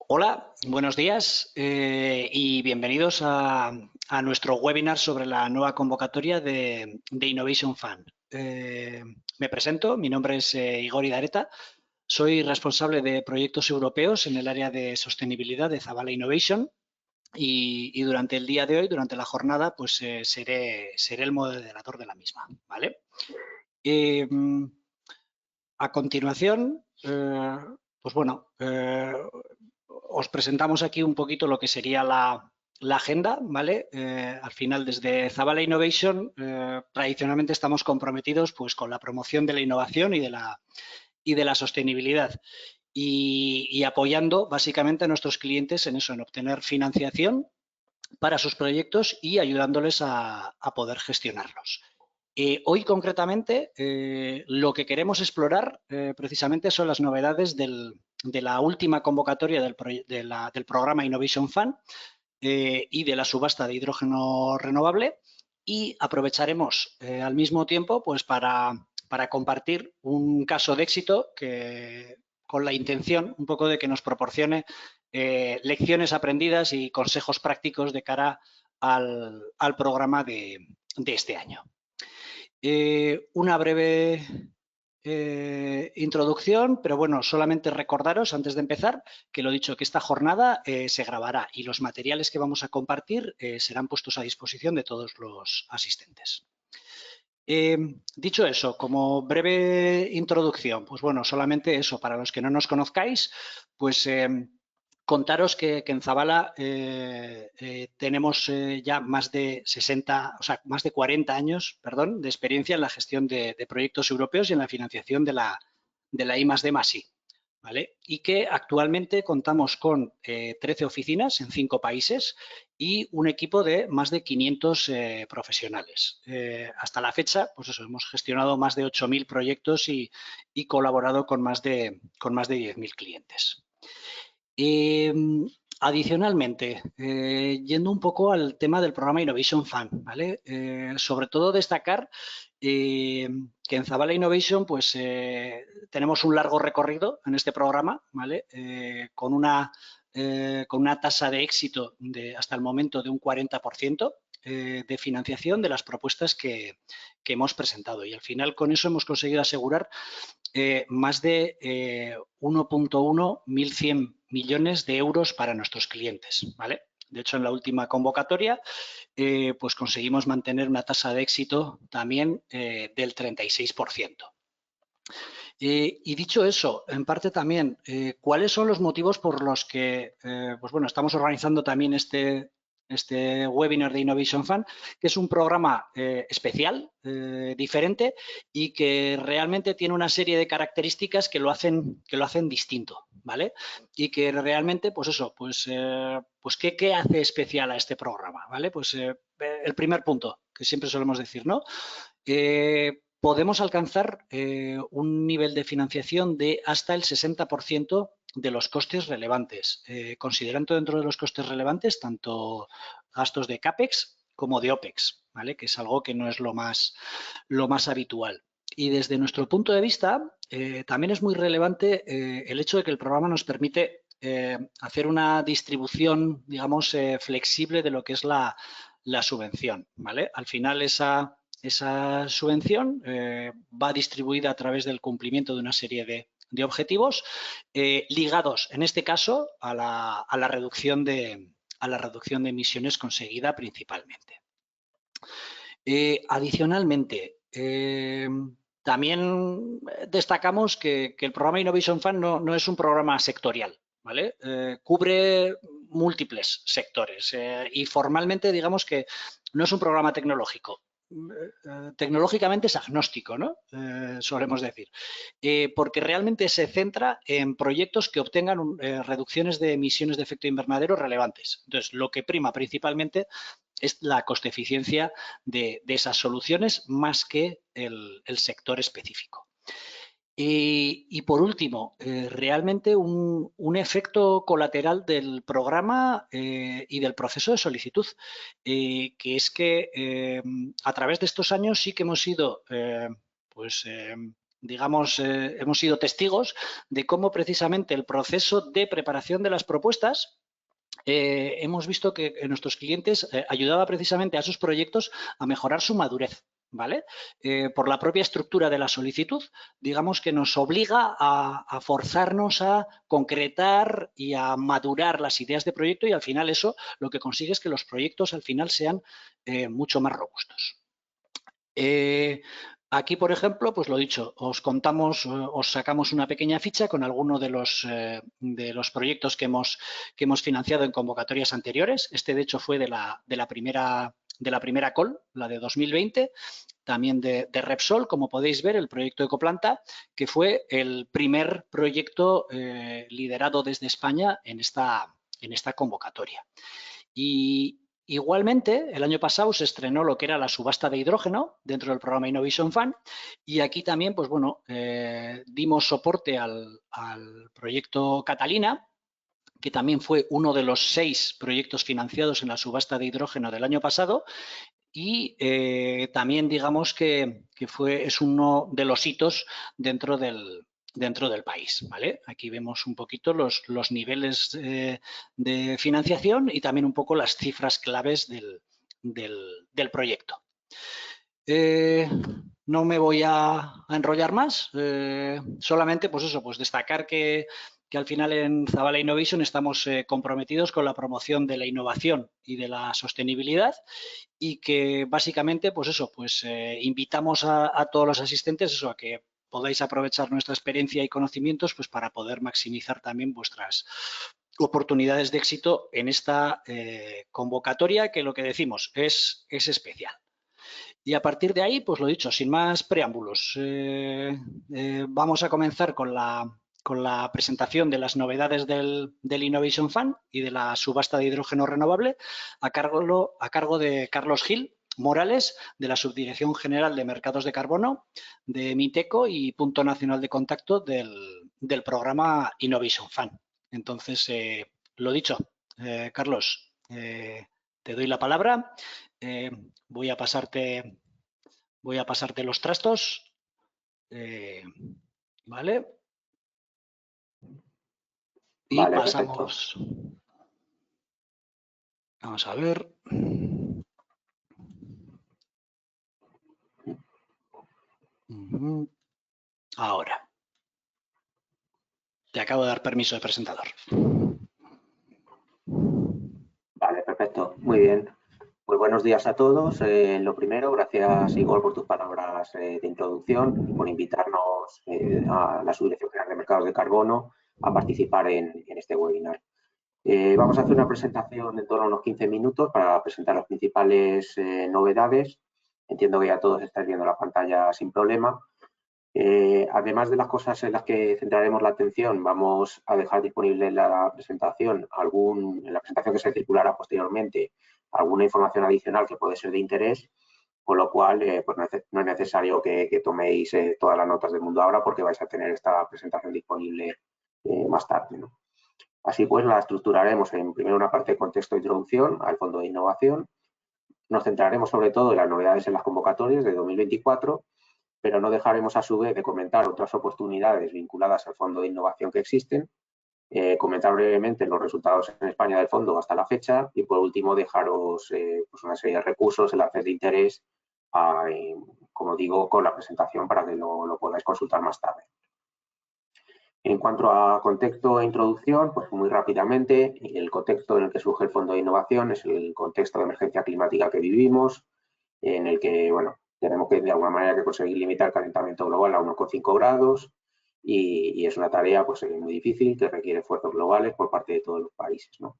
Hola, buenos días y bienvenidos a nuestro webinar sobre la nueva convocatoria de Innovation Fund. Me presento, mi nombre es Igor Idareta, soy responsable de proyectos europeos en el área de sostenibilidad de Zabala Innovation y durante el día de hoy, durante la jornada, pues seré el moderador de la misma, ¿vale? A continuación, pues bueno, os presentamos aquí un poquito lo que sería la agenda, ¿vale? Al final, desde Zabala Innovation, tradicionalmente estamos comprometidos pues, con la promoción de la innovación y de la sostenibilidad y apoyando básicamente a nuestros clientes en eso, en obtener financiación para sus proyectos y ayudándoles a poder gestionarlos. Hoy, concretamente, lo que queremos explorar precisamente son las novedades de la última convocatoria del programa Innovation Fund y de la subasta de hidrógeno renovable y aprovecharemos al mismo tiempo pues, para compartir un caso de éxito con la intención un poco de que nos proporcione lecciones aprendidas y consejos prácticos de cara al programa de este año. Una breve introducción, pero bueno, solamente recordaros antes de empezar que lo dicho, que esta jornada se grabará y los materiales que vamos a compartir serán puestos a disposición de todos los asistentes. Dicho eso, como breve introducción, pues bueno, solamente eso, para los que no nos conozcáis, pues contaros que en Zabala tenemos ya más de 40 años, perdón, de experiencia en la gestión de proyectos europeos y en la financiación de la I+D+I, ¿vale? Y que actualmente contamos con 13 oficinas en 5 países y un equipo de más de 500 profesionales. Hasta la fecha, pues eso, hemos gestionado más de 8.000 proyectos y colaborado con más de 10.000 clientes. Adicionalmente, yendo un poco al tema del programa Innovation Fund, ¿vale? Sobre todo destacar que en Zabala Innovation pues tenemos un largo recorrido en este programa, ¿vale? Con una tasa de éxito hasta el momento de un 40% de financiación de las propuestas que hemos presentado. Y al final con eso hemos conseguido asegurar más de 1.1.100 millones de euros para nuestros clientes, ¿vale? De hecho, en la última convocatoria, pues conseguimos mantener una tasa de éxito también del 36%. Y dicho eso, en parte también, ¿cuáles son los motivos por los que, pues bueno, estamos organizando también este webinar de Innovation Fund, que es un programa especial, diferente y que realmente tiene una serie de características que lo hacen distinto, ¿vale? Y que realmente, pues eso, pues ¿qué hace especial a este programa? ¿Vale? Pues el primer punto, que siempre solemos decir, ¿no? Podemos alcanzar un nivel de financiación de hasta el 60% de los costes relevantes, considerando dentro de los costes relevantes tanto gastos de CAPEX como de OPEX, ¿vale? Que es algo que no es lo más habitual. Y desde nuestro punto de vista, también es muy relevante el hecho de que el programa nos permite hacer una distribución, digamos, flexible de lo que es la subvención, ¿vale? Al final esa subvención va distribuida a través del cumplimiento de una serie de objetivos ligados, en este caso, a la reducción de emisiones conseguida principalmente. Adicionalmente, también destacamos que el programa Innovation Fund no es un programa sectorial, ¿vale? Cubre múltiples sectores y formalmente digamos que no es un programa tecnológico. Tecnológicamente es agnóstico, ¿no? Solemos decir, porque realmente se centra en proyectos que obtengan reducciones de emisiones de efecto invernadero relevantes. Entonces, lo que prima principalmente es la coste-eficiencia de esas soluciones más que el sector específico. Y por último, realmente un efecto colateral del programa y del proceso de solicitud, que es que a través de estos años sí que hemos ido digamos, hemos sido testigos de cómo precisamente el proceso de preparación de las propuestas hemos visto que nuestros clientes ayudaba precisamente a esos proyectos a mejorar su madurez, ¿vale? Por la propia estructura de la solicitud, digamos que nos obliga a forzarnos a concretar y a madurar las ideas de proyecto y al final eso lo que consigue es que los proyectos al final sean mucho más robustos. Aquí, por ejemplo, pues lo dicho, os contamos, os sacamos una pequeña ficha con alguno de los proyectos que hemos financiado en convocatorias anteriores. Este, de hecho, fue de la primera call, la de 2020, también de Repsol, como podéis ver, el proyecto Ecoplanta, que fue el primer proyecto liderado desde España en esta convocatoria. Y igualmente, el año pasado se estrenó lo que era la subasta de hidrógeno dentro del programa Innovation Fund y aquí también, pues bueno, dimos soporte al proyecto Catalina, que también fue uno de los 6 proyectos financiados en la subasta de hidrógeno del año pasado y también digamos que es uno de los hitos dentro del país, ¿vale? Aquí vemos un poquito los niveles de financiación y también un poco las cifras claves del proyecto. No me voy a enrollar más, solamente pues eso, pues destacar que al final en Zabala Innovation estamos comprometidos con la promoción de la innovación y de la sostenibilidad y que básicamente pues eso, pues invitamos a todos los asistentes eso, a que podáis aprovechar nuestra experiencia y conocimientos pues para poder maximizar también vuestras oportunidades de éxito en esta convocatoria que lo que decimos es especial. Y a partir de ahí, pues lo dicho, sin más preámbulos, vamos a comenzar con la presentación de las novedades del Innovation Fund y de la subasta de hidrógeno renovable a cargo de Carlos Gil Morales, de la Subdirección General de Mercados de Carbono, de Miteco y Punto Nacional de Contacto del programa Innovation Fund. Entonces, lo dicho, Carlos, te doy la palabra. Voy a pasarte los trastos. ¿Vale? Y vale, pasamos. Perfecto. Vamos a ver. Ahora. Te acabo de dar permiso de presentador. Vale, perfecto. Muy bien. Pues buenos días a todos. Lo primero, gracias Igor por tus palabras de introducción y por invitarnos a la Subdirección General de Mercados de Carbono a participar en este webinar. Vamos a hacer una presentación de en torno a unos 15 minutos para presentar las principales novedades. Entiendo que ya todos estáis viendo la pantalla sin problema. Además de las cosas en las que centraremos la atención, vamos a dejar disponible en la presentación, en la presentación que se circulará posteriormente, alguna información adicional que puede ser de interés, con lo cual pues no es necesario que toméis todas las notas del mundo ahora porque vais a tener esta presentación disponible más tarde, ¿no? Así pues, la estructuraremos en primero una parte de contexto e introducción al Fondo de Innovación. Nos centraremos sobre todo en las novedades en las convocatorias de 2024, pero no dejaremos a su vez de comentar otras oportunidades vinculadas al Fondo de Innovación que existen, comentar brevemente los resultados en España del fondo hasta la fecha y por último dejaros pues una serie de recursos, enlaces de interés, como digo, con la presentación para que lo podáis consultar más tarde. En cuanto a contexto e introducción, pues muy rápidamente, el contexto en el que surge el Fondo de Innovación es el contexto de emergencia climática que vivimos, en el que, bueno, tenemos que de alguna manera conseguir limitar el calentamiento global a 1,5 grados y es una tarea pues muy difícil que requiere esfuerzos globales por parte de todos los países, ¿no?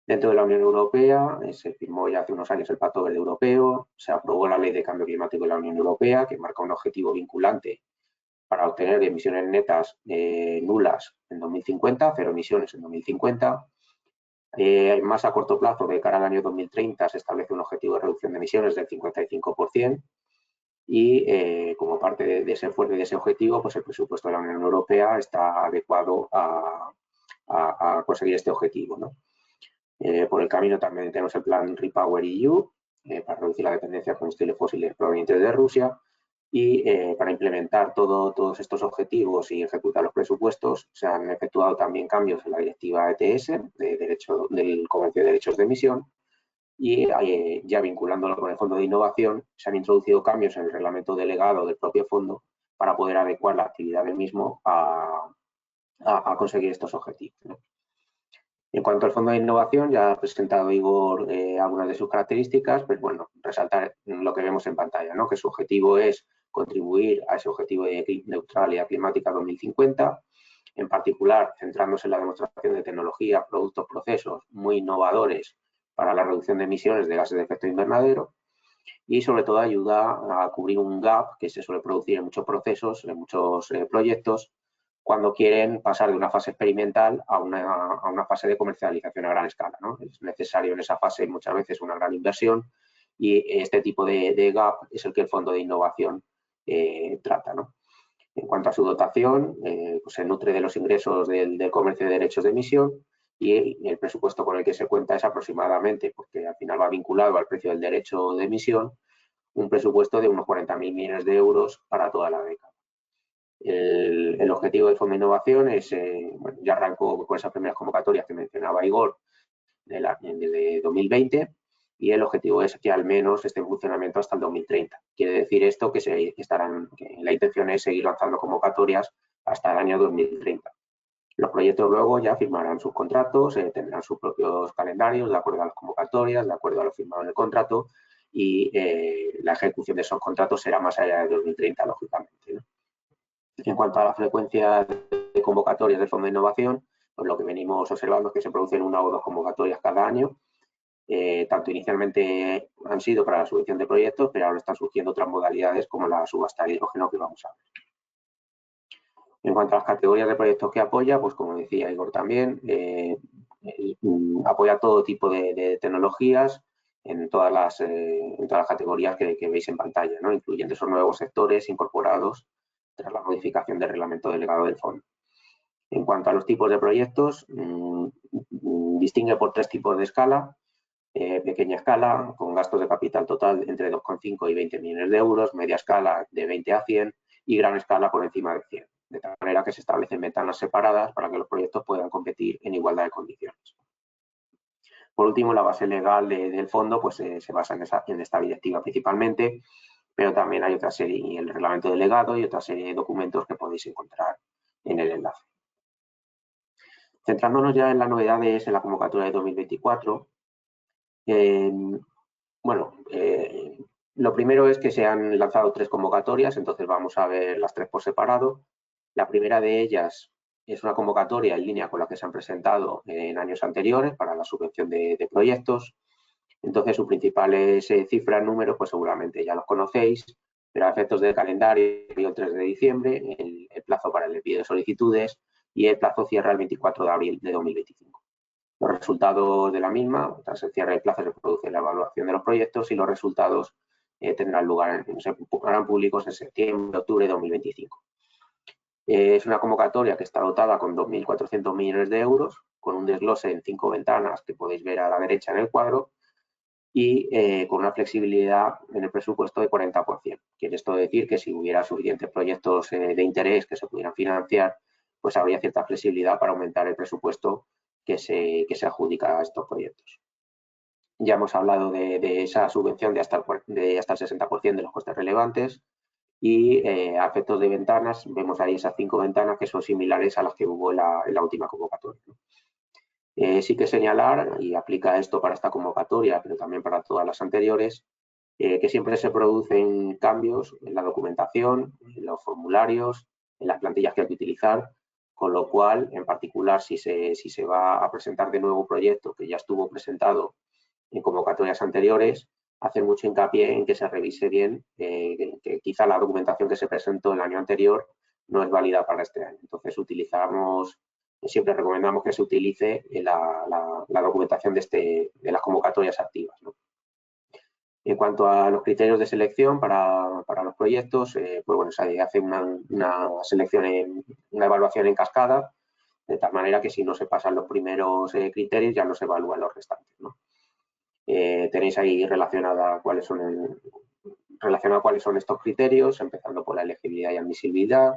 Dentro de la Unión Europea se firmó ya hace unos años el Pacto Verde Europeo, se aprobó la Ley de Cambio Climático de la Unión Europea que marca un objetivo vinculante para obtener emisiones netas nulas en 2050, cero emisiones en 2050. Más a corto plazo, de cara al año 2030, se establece un objetivo de reducción de emisiones del 55% y como parte de ese esfuerzo y de ese objetivo, pues el presupuesto de la Unión Europea está adecuado a conseguir este objetivo, ¿no? Por el camino también tenemos el plan REPowerEU para reducir la dependencia de combustibles fósiles provenientes de Rusia y para implementar todos estos objetivos y ejecutar los presupuestos se han efectuado también cambios en la directiva ETS del Comercio de Derechos de Emisión y ya vinculándolo con el Fondo de Innovación se han introducido cambios en el reglamento delegado del propio fondo para poder adecuar la actividad del mismo a conseguir estos objetivos, ¿no? En cuanto al Fondo de Innovación, ya ha presentado Igor algunas de sus características, pues bueno, resaltar lo que vemos en pantalla, ¿no? Que su objetivo es contribuir a ese objetivo de neutralidad climática 2050, en particular centrándose en la demostración de tecnologías, productos, procesos muy innovadores para la reducción de emisiones de gases de efecto invernadero y sobre todo ayuda a cubrir un gap que se suele producir en muchos procesos, en muchos proyectos, cuando quieren pasar de una fase experimental a una fase de comercialización a gran escala, ¿no? Es necesario en esa fase muchas veces una gran inversión y este tipo de gap es el que el Fondo de Innovación trata, ¿no? En cuanto a su dotación, pues se nutre de los ingresos del comercio de derechos de emisión y el presupuesto con el que se cuenta es aproximadamente, porque al final va vinculado al precio del derecho de emisión, un presupuesto de unos 40.000 millones de euros para toda la década. El objetivo del Fondo de Innovación es, bueno, ya arrancó con esas primeras convocatorias que mencionaba Igor desde 2020 y el objetivo es que al menos esté en funcionamiento hasta el 2030. Quiere decir esto que la intención es seguir lanzando convocatorias hasta el año 2030. Los proyectos luego ya firmarán sus contratos, tendrán sus propios calendarios de acuerdo a las convocatorias, de acuerdo a lo firmado en el contrato y la ejecución de esos contratos será más allá de 2030, lógicamente, ¿no? En cuanto a la frecuencia de convocatorias del Fondo de Innovación, pues lo que venimos observando es que se producen una o dos convocatorias cada año. Tanto inicialmente han sido para la subvención de proyectos, pero ahora están surgiendo otras modalidades como la subasta de hidrógeno que vamos a ver. En cuanto a las categorías de proyectos que apoya, pues como decía Igor también, apoya todo tipo de tecnologías en todas las categorías que veis en pantalla, ¿no? Incluyendo esos nuevos sectores incorporados tras la modificación del reglamento delegado del fondo. En cuanto a los tipos de proyectos, distingue por tres tipos de escala. Pequeña escala, con gastos de capital total entre 2,5 y 20 millones de euros, media escala de 20 a 100 y gran escala por encima de 100, de tal manera que se establecen ventanas separadas para que los proyectos puedan competir en igualdad de condiciones. Por último, la base legal del fondo pues, se basa en esta directiva principalmente, pero también hay otra serie, el reglamento delegado y otra serie de documentos que podéis encontrar en el enlace. Centrándonos ya en las novedades en la convocatoria de 2024, lo primero es que se han lanzado tres convocatorias, entonces vamos a ver las tres por separado. La primera de ellas es una convocatoria en línea con la que se han presentado en años anteriores para la subvención de proyectos. Entonces, sus principales cifras, números, pues seguramente ya los conocéis, pero a efectos del calendario, el 3 de diciembre, el plazo para el envío de solicitudes y el plazo cierra el 24 de abril de 2025. Los resultados de la misma, tras el cierre del plazo, se produce la evaluación de los proyectos y los resultados tendrán lugar, se harán públicos en septiembre, octubre de 2025. Es una convocatoria que está dotada con 2.400 millones de euros, con un desglose en 5 ventanas que podéis ver a la derecha en el cuadro y con una flexibilidad en el presupuesto de 40%. Quiere esto decir que si hubiera suficientes proyectos de interés que se pudieran financiar, pues habría cierta flexibilidad para aumentar el presupuesto que se adjudica a estos proyectos. Ya hemos hablado de esa subvención de hasta el 60% de los costes relevantes y a efectos de ventanas vemos ahí esas 5 ventanas que son similares a las que hubo en la última convocatoria, ¿no? Sí que señalar, y aplica esto para esta convocatoria, pero también para todas las anteriores, que siempre se producen cambios en la documentación, en los formularios, en las plantillas que hay que utilizar, con lo cual, en particular, si se va a presentar de nuevo un proyecto que ya estuvo presentado en convocatorias anteriores, hacer mucho hincapié en que se revise bien, que quizá la documentación que se presentó el año anterior no es válida para este año. Entonces, siempre recomendamos que se utilice la documentación de las convocatorias activas, ¿no? En cuanto a los criterios de selección para los proyectos, pues bueno, se hace una selección, una evaluación en cascada, de tal manera que si no se pasan los primeros criterios ya no se evalúan los restantes, ¿no? Tenéis ahí relacionada cuáles son relaciona cuáles son estos criterios, empezando por la elegibilidad y admisibilidad,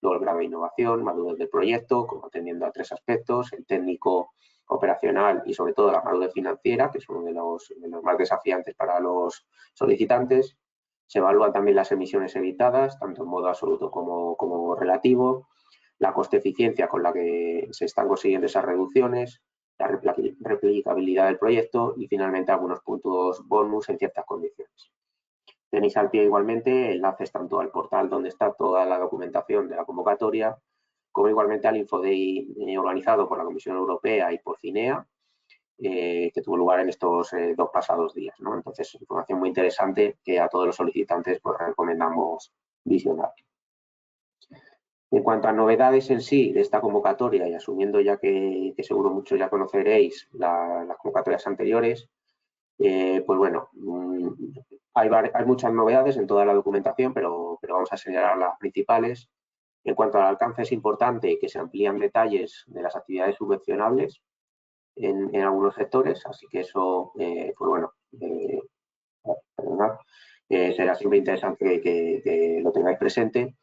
luego el grado de innovación, madurez del proyecto, como atendiendo a 3 aspectos, el técnico, operacional y sobre todo la madurez financiera, que es uno de los más desafiantes para los solicitantes. Se evalúan también las emisiones evitadas, tanto en modo absoluto como relativo, la coste-eficiencia con la que se están consiguiendo esas reducciones, la replicabilidad del proyecto y finalmente algunos puntos bonus en ciertas condiciones. Tenéis al pie igualmente enlaces tanto al portal donde está toda la documentación de la convocatoria, como igualmente al Infoday organizado por la Comisión Europea y por CINEA, que tuvo lugar en estos 2 pasados días, ¿no? Entonces, información muy interesante que a todos los solicitantes pues, recomendamos visionar. En cuanto a novedades en sí de esta convocatoria y asumiendo ya que seguro muchos ya conoceréis las convocatorias anteriores, pues bueno, hay muchas novedades en toda la documentación, pero vamos a señalar las principales. En cuanto al alcance, es importante que se amplían detalles de las actividades subvencionables en algunos sectores, así que eso, pues bueno, será siempre interesante que lo tengáis presente.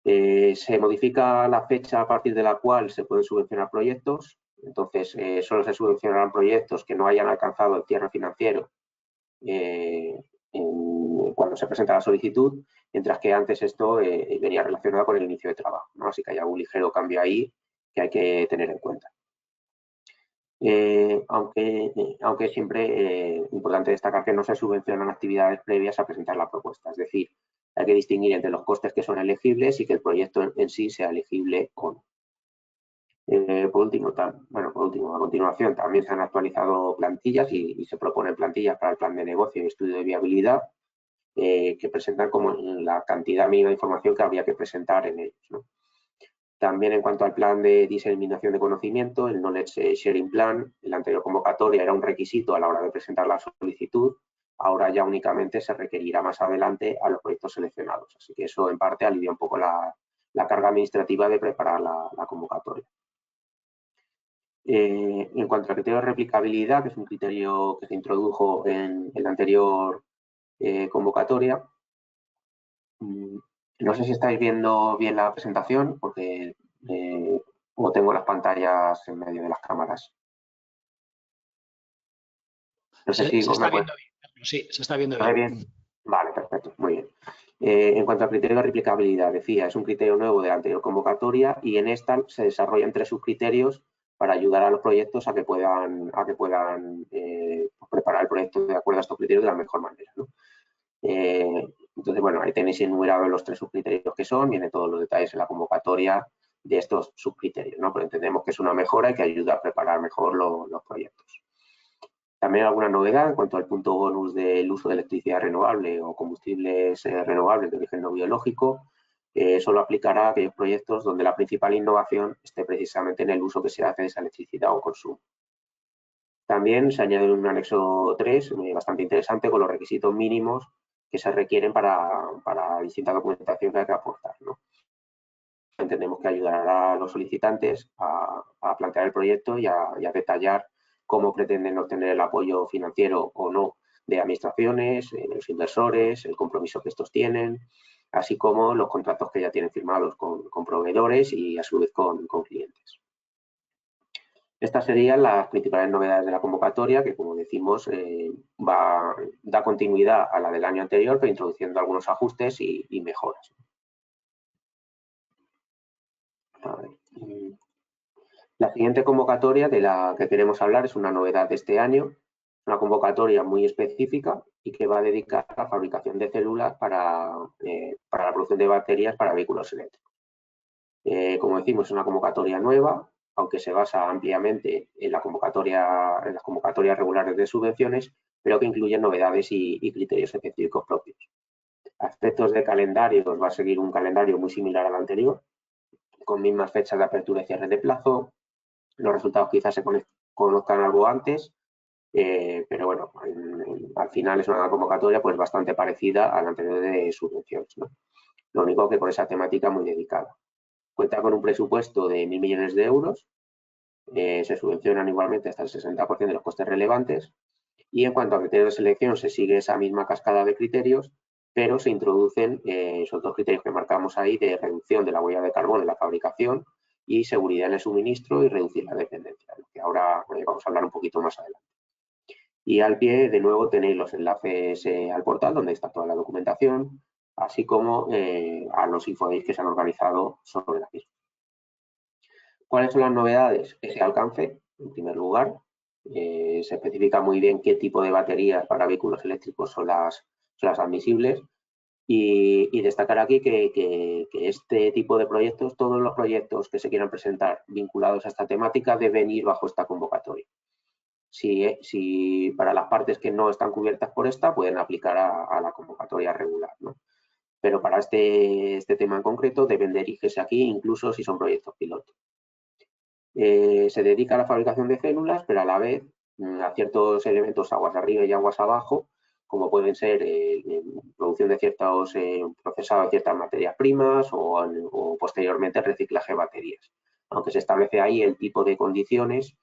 Se modifica la fecha a partir de la cual se pueden subvencionar proyectos, entonces solo se subvencionarán proyectos que no hayan alcanzado el cierre financiero cuando se presenta la solicitud, mientras que antes esto venía relacionado con el inicio de trabajo, ¿no? Así que hay algún ligero cambio ahí que hay que tener en cuenta. Aunque siempre es importante destacar que no se subvencionan actividades previas a presentar la propuesta, es decir, hay que distinguir entre los costes que son elegibles y que el proyecto en sí sea elegible o no. Por último, a continuación también se han actualizado plantillas y se proponen plantillas para el plan de negocio y estudio de viabilidad que presentan como la cantidad mínima de información que habría que presentar en ellos, ¿no? También en cuanto al plan de diseminación de conocimiento, el Knowledge Sharing Plan, en la anterior convocatoria era un requisito a la hora de presentar la solicitud, ahora ya únicamente se requerirá más adelante a los proyectos seleccionados. Así que eso en parte alivia un poco la carga administrativa de preparar la convocatoria. En cuanto al criterio de replicabilidad, que es un criterio que se introdujo en la anterior convocatoria, no sé si estáis viendo bien la presentación porque o tengo las pantallas en medio de las cámaras. No sé si se está viendo bien. Sí, se está viendo bien. Vale, perfecto, muy bien. En cuanto al criterio de replicabilidad, decía, es un criterio nuevo de la anterior convocatoria y en esta se desarrollan 3 subcriterios para ayudar a los proyectos a que puedan preparar el proyecto de acuerdo a estos criterios de la mejor manera, ¿no? Entonces, bueno, ahí tenéis enumerados los 3 subcriterios que son, vienen todos los detalles en la convocatoria de estos subcriterios, ¿no? Pero entendemos que es una mejora y que ayuda a preparar mejor los proyectos. También alguna novedad en cuanto al punto bonus del uso de electricidad renovable o combustibles renovables de origen no biológico. Solo aplicará a aquellos proyectos donde la principal innovación esté precisamente en el uso que se hace de esa electricidad o consumo. También se añade un anexo 3 bastante interesante con los requisitos mínimos que se requieren para distinta documentación que hay que aportar, ¿no? Entendemos que ayudará a los solicitantes a plantear el proyecto y a detallar cómo pretenden obtener el apoyo financiero o no de administraciones, los inversores, el compromiso que estos tienen, así como los contratos que ya tienen firmados con proveedores y a su vez con clientes. Estas serían las principales novedades de la convocatoria que, como decimos, da continuidad a la del año anterior, pero introduciendo algunos ajustes y mejoras. A ver. La siguiente convocatoria de la que queremos hablar es una novedad de este año, una convocatoria muy específica y que va a dedicar a la fabricación de células para la producción de baterías para vehículos eléctricos. Como decimos, es una convocatoria nueva, aunque se basa ampliamente en las convocatorias regulares de subvenciones, pero que incluyen novedades y criterios específicos propios. Aspectos de calendario, va a seguir un calendario muy similar al anterior, con mismas fechas de apertura y cierre de plazo. Los resultados quizás se conozcan algo antes, pero bueno, al final es una convocatoria pues bastante parecida a la anterior de subvenciones, ¿no? Lo único que por esa temática muy dedicada. Cuenta con un presupuesto de 1.000 millones de euros, se subvencionan igualmente hasta el 60% de los costes relevantes y en cuanto a criterios de selección se sigue esa misma cascada de criterios, pero se introducen esos dos criterios que marcamos ahí de reducción de la huella de carbono en la fabricación y seguridad en el suministro y reducir la dependencia, de lo que ahora vamos a hablar un poquito más adelante. Y al pie, de nuevo, tenéis los enlaces al portal donde está toda la documentación, así como a los infodays que se han organizado sobre la misma. ¿Cuáles son las novedades? Ese alcance, en primer lugar. Se especifica muy bien qué tipo de baterías para vehículos eléctricos son las admisibles. Y destacar aquí que este tipo de proyectos, todos los proyectos que se quieran presentar vinculados a esta temática deben ir bajo esta convocatoria. Si para las partes que no están cubiertas por esta, pueden aplicar a la convocatoria regular, ¿no? Pero para este tema en concreto deben dirigirse aquí, incluso si son proyectos piloto. Se dedica a la fabricación de células, pero a la vez a ciertos elementos aguas arriba y aguas abajo, como pueden ser producción de ciertos procesado de ciertas materias primas o posteriormente reciclaje de baterías. Aunque se establece ahí el tipo de condiciones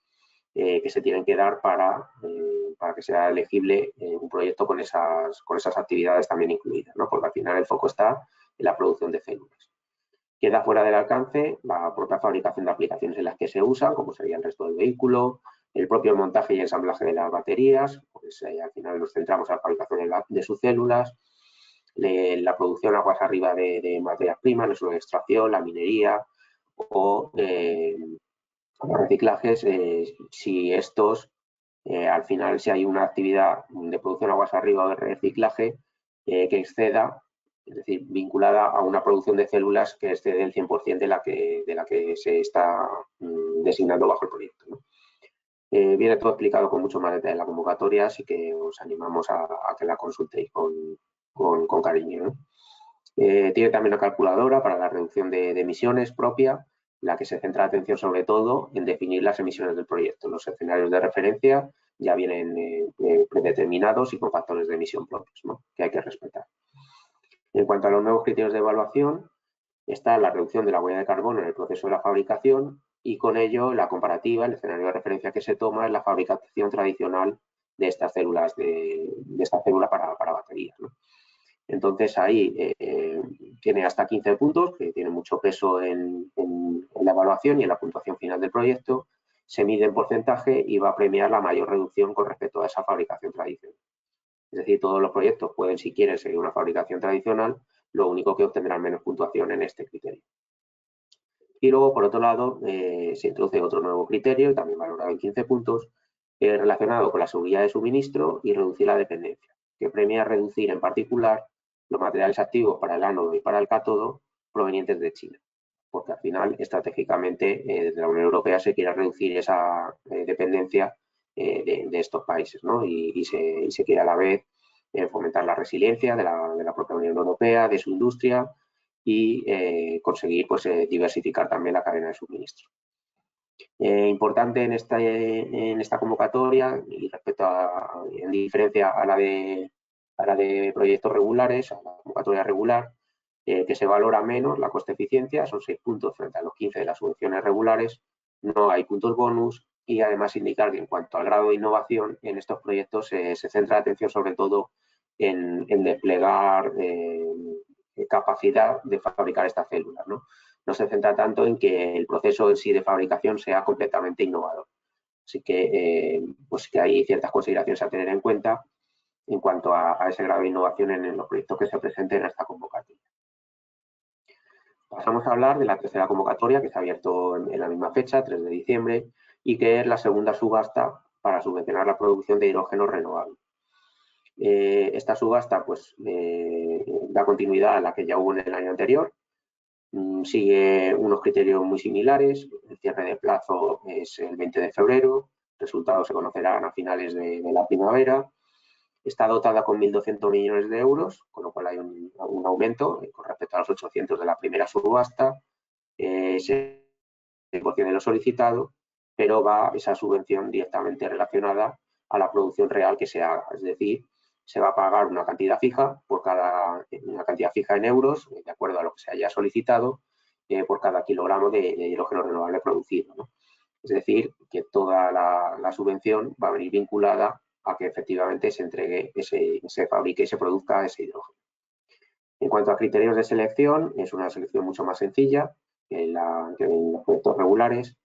que se tienen que dar para que sea elegible un proyecto con esas actividades también incluidas, ¿no? Porque al final el foco está en la producción de células. Queda fuera del alcance la propia fabricación de aplicaciones en las que se usan, como sería el resto del vehículo, el propio montaje y ensamblaje de las baterías, pues al final nos centramos en la fabricación de sus células, la producción aguas arriba de materias primas, la extracción, la minería o los reciclajes, si estos, al final, si hay una actividad de producción aguas arriba o de reciclaje que exceda, es decir, vinculada a una producción de células que excede el 100% de la que se está designando bajo el proyecto, ¿no? Viene todo explicado con mucho más detalle en la convocatoria, así que os animamos a que la consultéis con cariño, ¿no? Tiene también una calculadora para la reducción de emisiones propia, la que se centra la atención sobre todo en definir las emisiones del proyecto. Los escenarios de referencia ya vienen predeterminados y con factores de emisión propios, ¿no? Que hay que respetar. En cuanto a los nuevos criterios de evaluación, está la reducción de la huella de carbono en el proceso de la fabricación y con ello la comparativa, el escenario de referencia que se toma es la fabricación tradicional de estas células, de esta célula para baterías, ¿no? Entonces ahí tiene hasta 15 puntos, que tiene mucho peso en la evaluación y en la puntuación final del proyecto. Se mide en porcentaje y va a premiar la mayor reducción con respecto a esa fabricación tradicional. Es decir, todos los proyectos pueden, si quieren, seguir una fabricación tradicional, lo único que obtendrán menos puntuación en este criterio. Y luego, por otro lado, se introduce otro nuevo criterio, también valorado en 15 puntos, relacionado con la seguridad de suministro y reducir la dependencia, que premia reducir en particular los materiales activos para el ánodo y para el cátodo provenientes de China, porque al final, estratégicamente, desde la Unión Europea se quiere reducir esa dependencia de estos países, ¿no? Y se quiere a la vez fomentar la resiliencia de la propia Unión Europea, de su industria y conseguir pues, diversificar también la cadena de suministro. Importante en esta convocatoria y en diferencia a la de proyectos regulares, a la convocatoria regular, que se valora menos la coste-eficiencia, son 6 puntos frente a los 15 de las subvenciones regulares, no hay puntos bonus y además indicar que en cuanto al grado de innovación en estos proyectos se centra la atención sobre todo en desplegar capacidad de fabricar estas células, ¿no? No se centra tanto en que el proceso en sí de fabricación sea completamente innovador. Así que, pues que hay ciertas consideraciones a tener en cuenta en cuanto a ese grado de innovación en los proyectos que se presenten en esta convocatoria. Pasamos a hablar de la tercera convocatoria que se ha abierto en la misma fecha, 3 de diciembre, y que es la segunda subasta para subvencionar la producción de hidrógeno renovable. Esta subasta pues, da continuidad a la que ya hubo en el año anterior, sigue unos criterios muy similares, el cierre de plazo es el 20 de febrero, resultados se conocerán a finales de la primavera, está dotada con 1.200 millones de euros, con lo cual hay un aumento con respecto a los 800 de la primera subasta, se de lo solicitado, pero va esa subvención directamente relacionada a la producción real que se haga, es decir, se va a pagar una cantidad fija una cantidad fija en euros, de acuerdo a lo que se haya solicitado, por cada kilogramo de hidrógeno renovable producido, ¿no? Es decir, que toda la subvención va a venir vinculada a que efectivamente se entregue, se fabrique y se produzca ese hidrógeno. En cuanto a criterios de selección, es una selección mucho más sencilla que en los proyectos regulares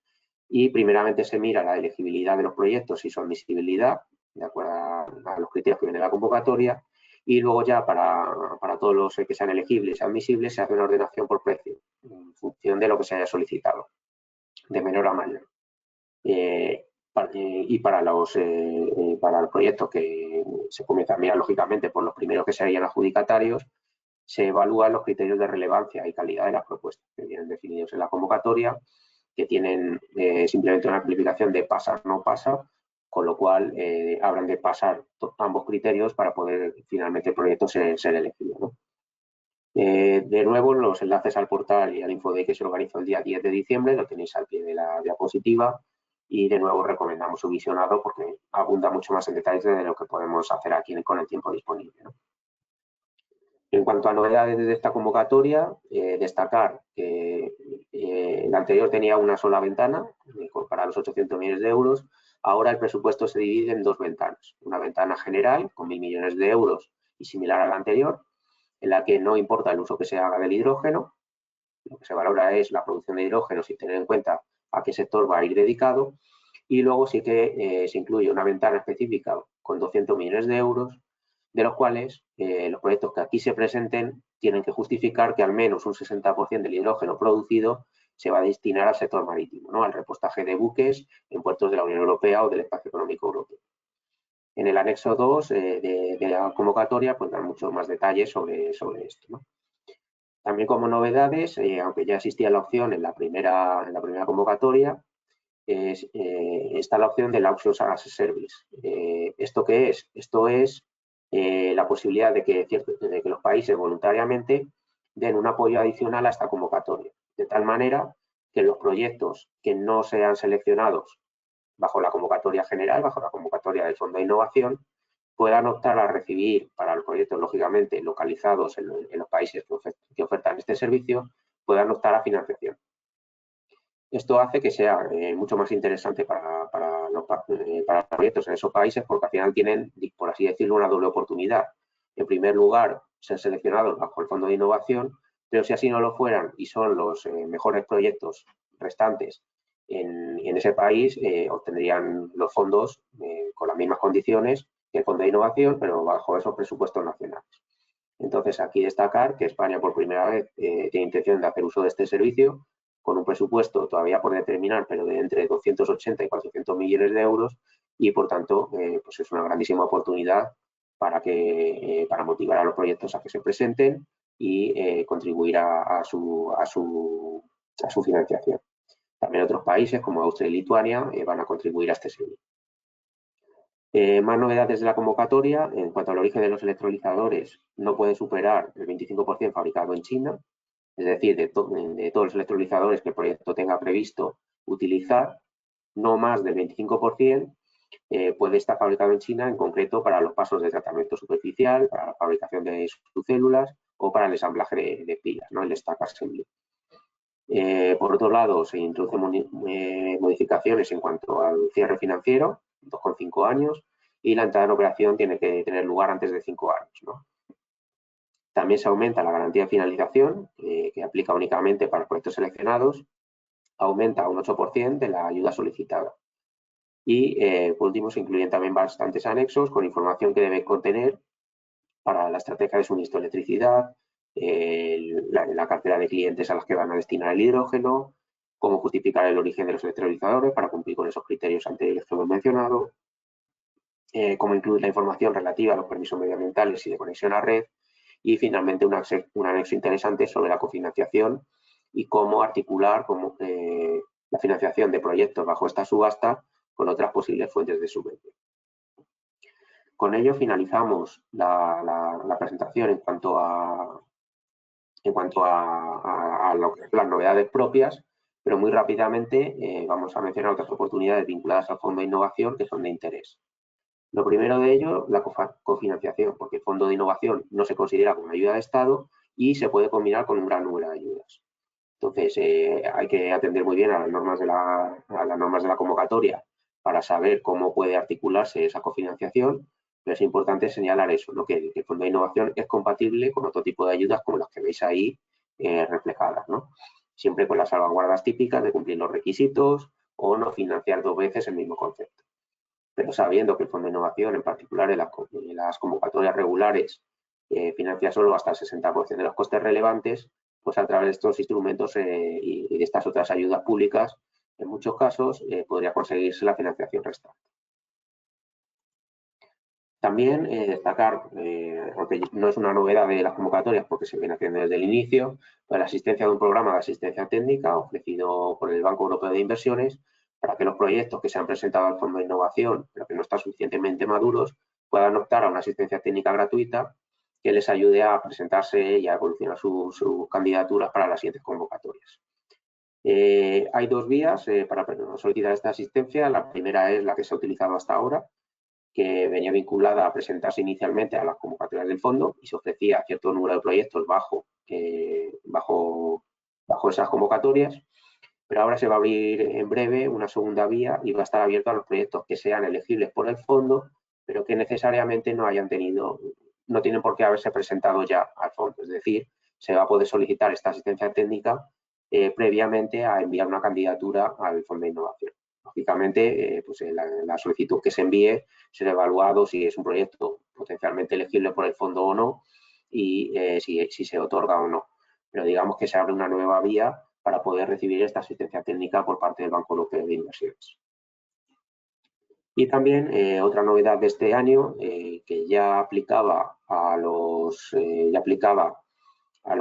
y primeramente se mira la elegibilidad de los proyectos y su admisibilidad, de acuerdo a los criterios que viene de la convocatoria, y luego ya para todos los que sean elegibles y admisibles se hace una ordenación por precio, en función de lo que se haya solicitado, de menor a mayor. Y para los proyectos que se comienza a mirar, lógicamente, por los primeros que serían adjudicatarios, se evalúan los criterios de relevancia y calidad de las propuestas que vienen definidos en la convocatoria, que tienen simplemente una calificación de pasa no pasa, con lo cual habrán de pasar ambos criterios para poder finalmente el proyecto ser elegido, ¿no? De nuevo, los enlaces al portal y al Infoday que se organizó el día 10 de diciembre lo tenéis al pie de la diapositiva y de nuevo recomendamos su visionado porque abunda mucho más en detalles de lo que podemos hacer aquí con el tiempo disponible, ¿no? En cuanto a novedades de esta convocatoria, destacar que el anterior tenía una sola ventana para los 800 millones de euros. Ahora el presupuesto se divide en dos ventanas. Una ventana general con 1.000 millones de euros y similar a la anterior, en la que no importa el uso que se haga del hidrógeno, lo que se valora es la producción de hidrógeno sin tener en cuenta a qué sector va a ir dedicado. Y luego sí que se incluye una ventana específica con 200 millones de euros, de los cuales los proyectos que aquí se presenten tienen que justificar que al menos un 60% del hidrógeno producido se va a destinar al sector marítimo, ¿no? Al repostaje de buques en puertos de la Unión Europea o del Espacio Económico Europeo. En el anexo 2 de la convocatoria pues dan muchos más detalles sobre esto, ¿no? También como novedades, aunque ya existía la opción en la primera convocatoria, está la opción del Outsource as a Service. ¿Esto qué es? Esto es la posibilidad de que los países voluntariamente den un apoyo adicional a esta convocatoria, de tal manera que los proyectos que no sean seleccionados bajo la convocatoria general, bajo la convocatoria del Fondo de Innovación, puedan optar a recibir para los proyectos, lógicamente, localizados en los países que ofertan este servicio, puedan optar a financiación. Esto hace que sea mucho más interesante para los proyectos en esos países porque al final tienen, por así decirlo, una doble oportunidad. En primer lugar, ser seleccionados bajo el Fondo de Innovación, pero si así no lo fueran y son los mejores proyectos restantes en ese país, obtendrían los fondos con las mismas condiciones que el Fondo de Innovación, pero bajo esos presupuestos nacionales. Entonces, aquí destacar que España por primera vez tiene intención de hacer uso de este servicio con un presupuesto todavía por determinar, pero de entre 280 y 400 millones de euros y, por tanto, pues es una grandísima oportunidad para motivar a los proyectos a que se presenten y contribuir a su financiación. También otros países como Austria y Lituania van a contribuir a este servicio. Más novedades de la convocatoria, en cuanto al origen de los electrolizadores, no pueden superar el 25% fabricado en China, es decir, de todos los electrolizadores que el proyecto tenga previsto utilizar, no más del 25% puede estar fabricado en China, en concreto para los pasos de tratamiento superficial, para la fabricación de subcélulas o para el ensamblaje de pilas, ¿no? El stack assembly. Por otro lado, se introducen modificaciones en cuanto al cierre financiero, 2,5 años, y la entrada en operación tiene que tener lugar antes de 5 años, ¿no? También se aumenta la garantía de finalización, que aplica únicamente para proyectos seleccionados, aumenta un 8% de la ayuda solicitada. Y, por último, se incluyen también bastantes anexos con información que debe contener para la estrategia de suministro de electricidad, la cartera de clientes a las que van a destinar el hidrógeno, cómo justificar el origen de los electrolizadores para cumplir con esos criterios anteriores que hemos mencionado, cómo incluir la información relativa a los permisos medioambientales y de conexión a red, y finalmente un anexo interesante sobre la cofinanciación y cómo articular la financiación de proyectos bajo esta subasta con otras posibles fuentes de subvención. Con ello finalizamos la presentación en cuanto a las novedades propias, pero muy rápidamente vamos a mencionar otras oportunidades vinculadas al Fondo de Innovación que son de interés. Lo primero de ello, la cofinanciación, porque el Fondo de Innovación no se considera como una ayuda de Estado y se puede combinar con un gran número de ayudas. Entonces, hay que atender muy bien a las normas de la convocatoria para saber cómo puede articularse esa cofinanciación, Pero es importante señalar eso, ¿no? Que el Fondo de Innovación es compatible con otro tipo de ayudas como las que veis ahí reflejadas, ¿no? Siempre con las salvaguardas típicas de cumplir los requisitos o no financiar 2 veces el mismo concepto. Pero sabiendo que el Fondo de Innovación, en particular en las convocatorias regulares, financia solo hasta el 60% de los costes relevantes, pues a través de estos instrumentos y de estas otras ayudas públicas, en muchos casos podría conseguirse la financiación restante. También destacar, aunque no es una novedad de las convocatorias porque se viene haciendo desde el inicio, pues la asistencia de un programa de asistencia técnica ofrecido por el Banco Europeo de Inversiones para que los proyectos que se han presentado al Fondo de Innovación, pero que no están suficientemente maduros, puedan optar a una asistencia técnica gratuita que les ayude a presentarse y a evolucionar sus candidaturas para las siguientes convocatorias. Hay 2 vías para solicitar esta asistencia. La primera es la que se ha utilizado hasta ahora, que venía vinculada a presentarse inicialmente a las convocatorias del fondo y se ofrecía cierto número de proyectos bajo esas convocatorias, pero ahora se va a abrir en breve una segunda vía y va a estar abierta a los proyectos que sean elegibles por el fondo, pero que necesariamente no tienen por qué haberse presentado ya al fondo. Es decir, se va a poder solicitar esta asistencia técnica previamente a enviar una candidatura al Fondo de Innovación. Lógicamente, pues la solicitud que se envíe será evaluado si es un proyecto potencialmente elegible por el fondo o no y si se otorga o no. Pero digamos que se abre una nueva vía para poder recibir esta asistencia técnica por parte del Banco Europeo de Inversiones. Y también otra novedad de este año que ya aplicaba a los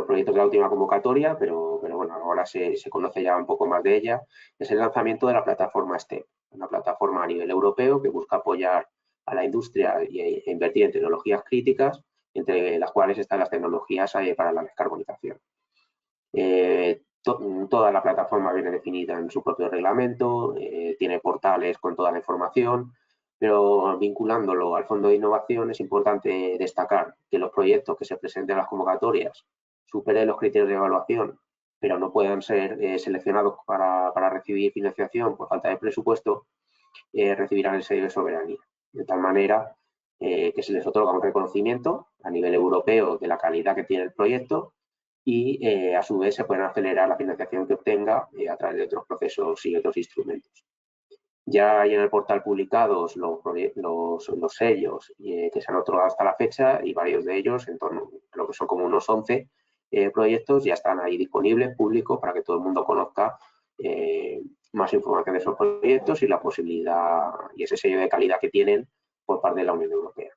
proyectos de la última convocatoria, pero bueno, ahora se conoce ya un poco más de ella, es el lanzamiento de la plataforma STEP, una plataforma a nivel europeo que busca apoyar a la industria e invertir en tecnologías críticas, entre las cuales están las tecnologías para la descarbonización. Toda la plataforma viene definida en su propio reglamento, tiene portales con toda la información, pero vinculándolo al Fondo de Innovación es importante destacar que los proyectos que se presenten en las convocatorias superen los criterios de evaluación, pero no puedan ser seleccionados para recibir financiación por falta de presupuesto, recibirán el sello de soberanía. De tal manera que se les otorga un reconocimiento a nivel europeo de la calidad que tiene el proyecto y a su vez se pueden acelerar la financiación que obtenga a través de otros procesos y otros instrumentos. Ya hay en el portal publicados los sellos que se han otorgado hasta la fecha y varios de ellos, en torno a lo que son como unos 11 proyectos, ya están ahí disponibles, públicos, para que todo el mundo conozca más información de esos proyectos y la posibilidad y ese sello de calidad que tienen por parte de la Unión Europea.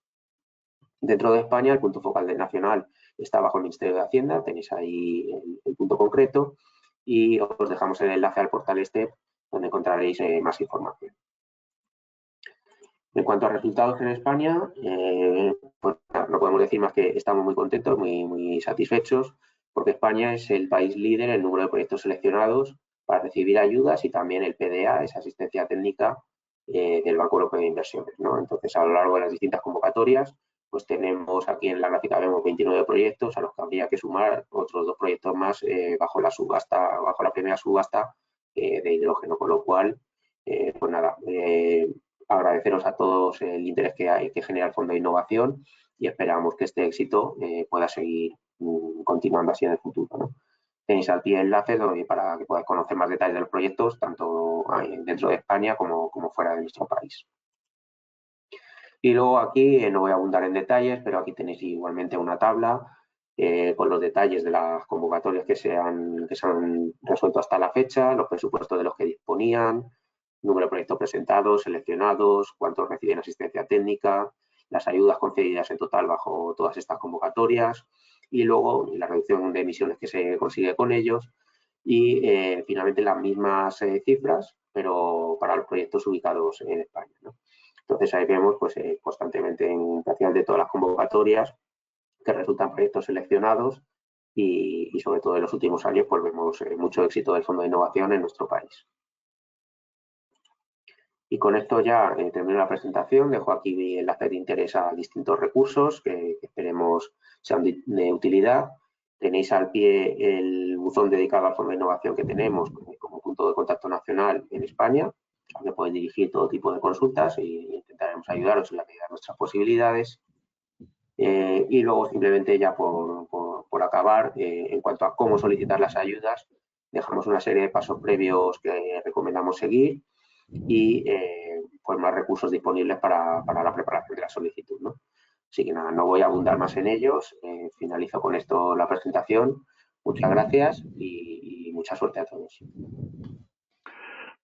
Dentro de España, el punto focal del nacional está bajo el Ministerio de Hacienda, tenéis ahí el punto concreto y os dejamos el enlace al portal STEP, donde encontraréis más información. En cuanto a resultados en España, pues no podemos decir más que estamos muy contentos, muy satisfechos, porque España es el país líder en el número de proyectos seleccionados para recibir ayudas y también el PDA, esa asistencia técnica del Banco Europeo de Inversiones, ¿no? Entonces, a lo largo de las distintas convocatorias, pues tenemos aquí en la gráfica vemos 29 proyectos a los que habría que sumar otros 2 proyectos más bajo la primera subasta de hidrógeno, con lo cual, pues nada, agradeceros a todos el interés que genera el Fondo de Innovación y esperamos que este éxito pueda seguir continuando así en el futuro, ¿no? Tenéis al pie enlaces para que podáis conocer más detalles de los proyectos, tanto dentro de España como fuera de nuestro país. Y luego aquí no voy a abundar en detalles, pero aquí tenéis igualmente una tabla con los detalles de las convocatorias que se han resuelto hasta la fecha, los presupuestos de los que disponían, número de proyectos presentados, seleccionados, cuántos reciben asistencia técnica, las ayudas concedidas en total bajo todas estas convocatorias y luego la reducción de emisiones que se consigue con ellos y finalmente las mismas cifras, pero para los proyectos ubicados en España, ¿no? Entonces ahí vemos pues, constantemente en prácticamente todas las convocatorias que resultan proyectos seleccionados y sobre todo en los últimos años pues vemos mucho éxito del Fondo de Innovación en nuestro país. Y con esto ya termino la presentación, dejo aquí mi enlace de interés a distintos recursos que esperemos sean de utilidad. Tenéis al pie el buzón dedicado al Fondo de Innovación que tenemos como punto de contacto nacional en España, al que podéis dirigir todo tipo de consultas y intentaremos ayudaros en la medida de nuestras posibilidades. Y luego simplemente ya por acabar, en cuanto a cómo solicitar las ayudas, dejamos una serie de pasos previos que recomendamos seguir y pues más recursos disponibles para la preparación de la solicitud, ¿no? Así que nada, no voy a abundar más en ellos. Finalizo con esto la presentación. Muchas gracias y mucha suerte a todos.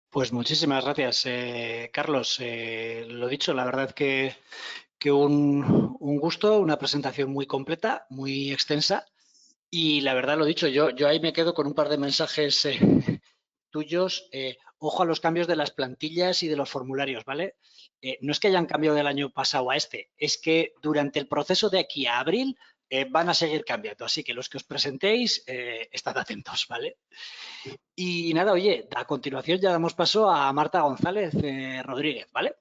Pues muchísimas gracias, Carlos. Lo dicho, la verdad que un gusto, una presentación muy completa, muy extensa. Y la verdad, lo dicho, yo ahí me quedo con un par de mensajes tuyos. Ojo a los cambios de las plantillas y de los formularios, ¿vale? No es que hayan cambiado del año pasado a este, es que durante el proceso de aquí a abril van a seguir cambiando. Así que los que os presentéis, estad atentos, ¿vale? Y nada, oye, a continuación ya damos paso a Marta González Rodríguez, ¿vale?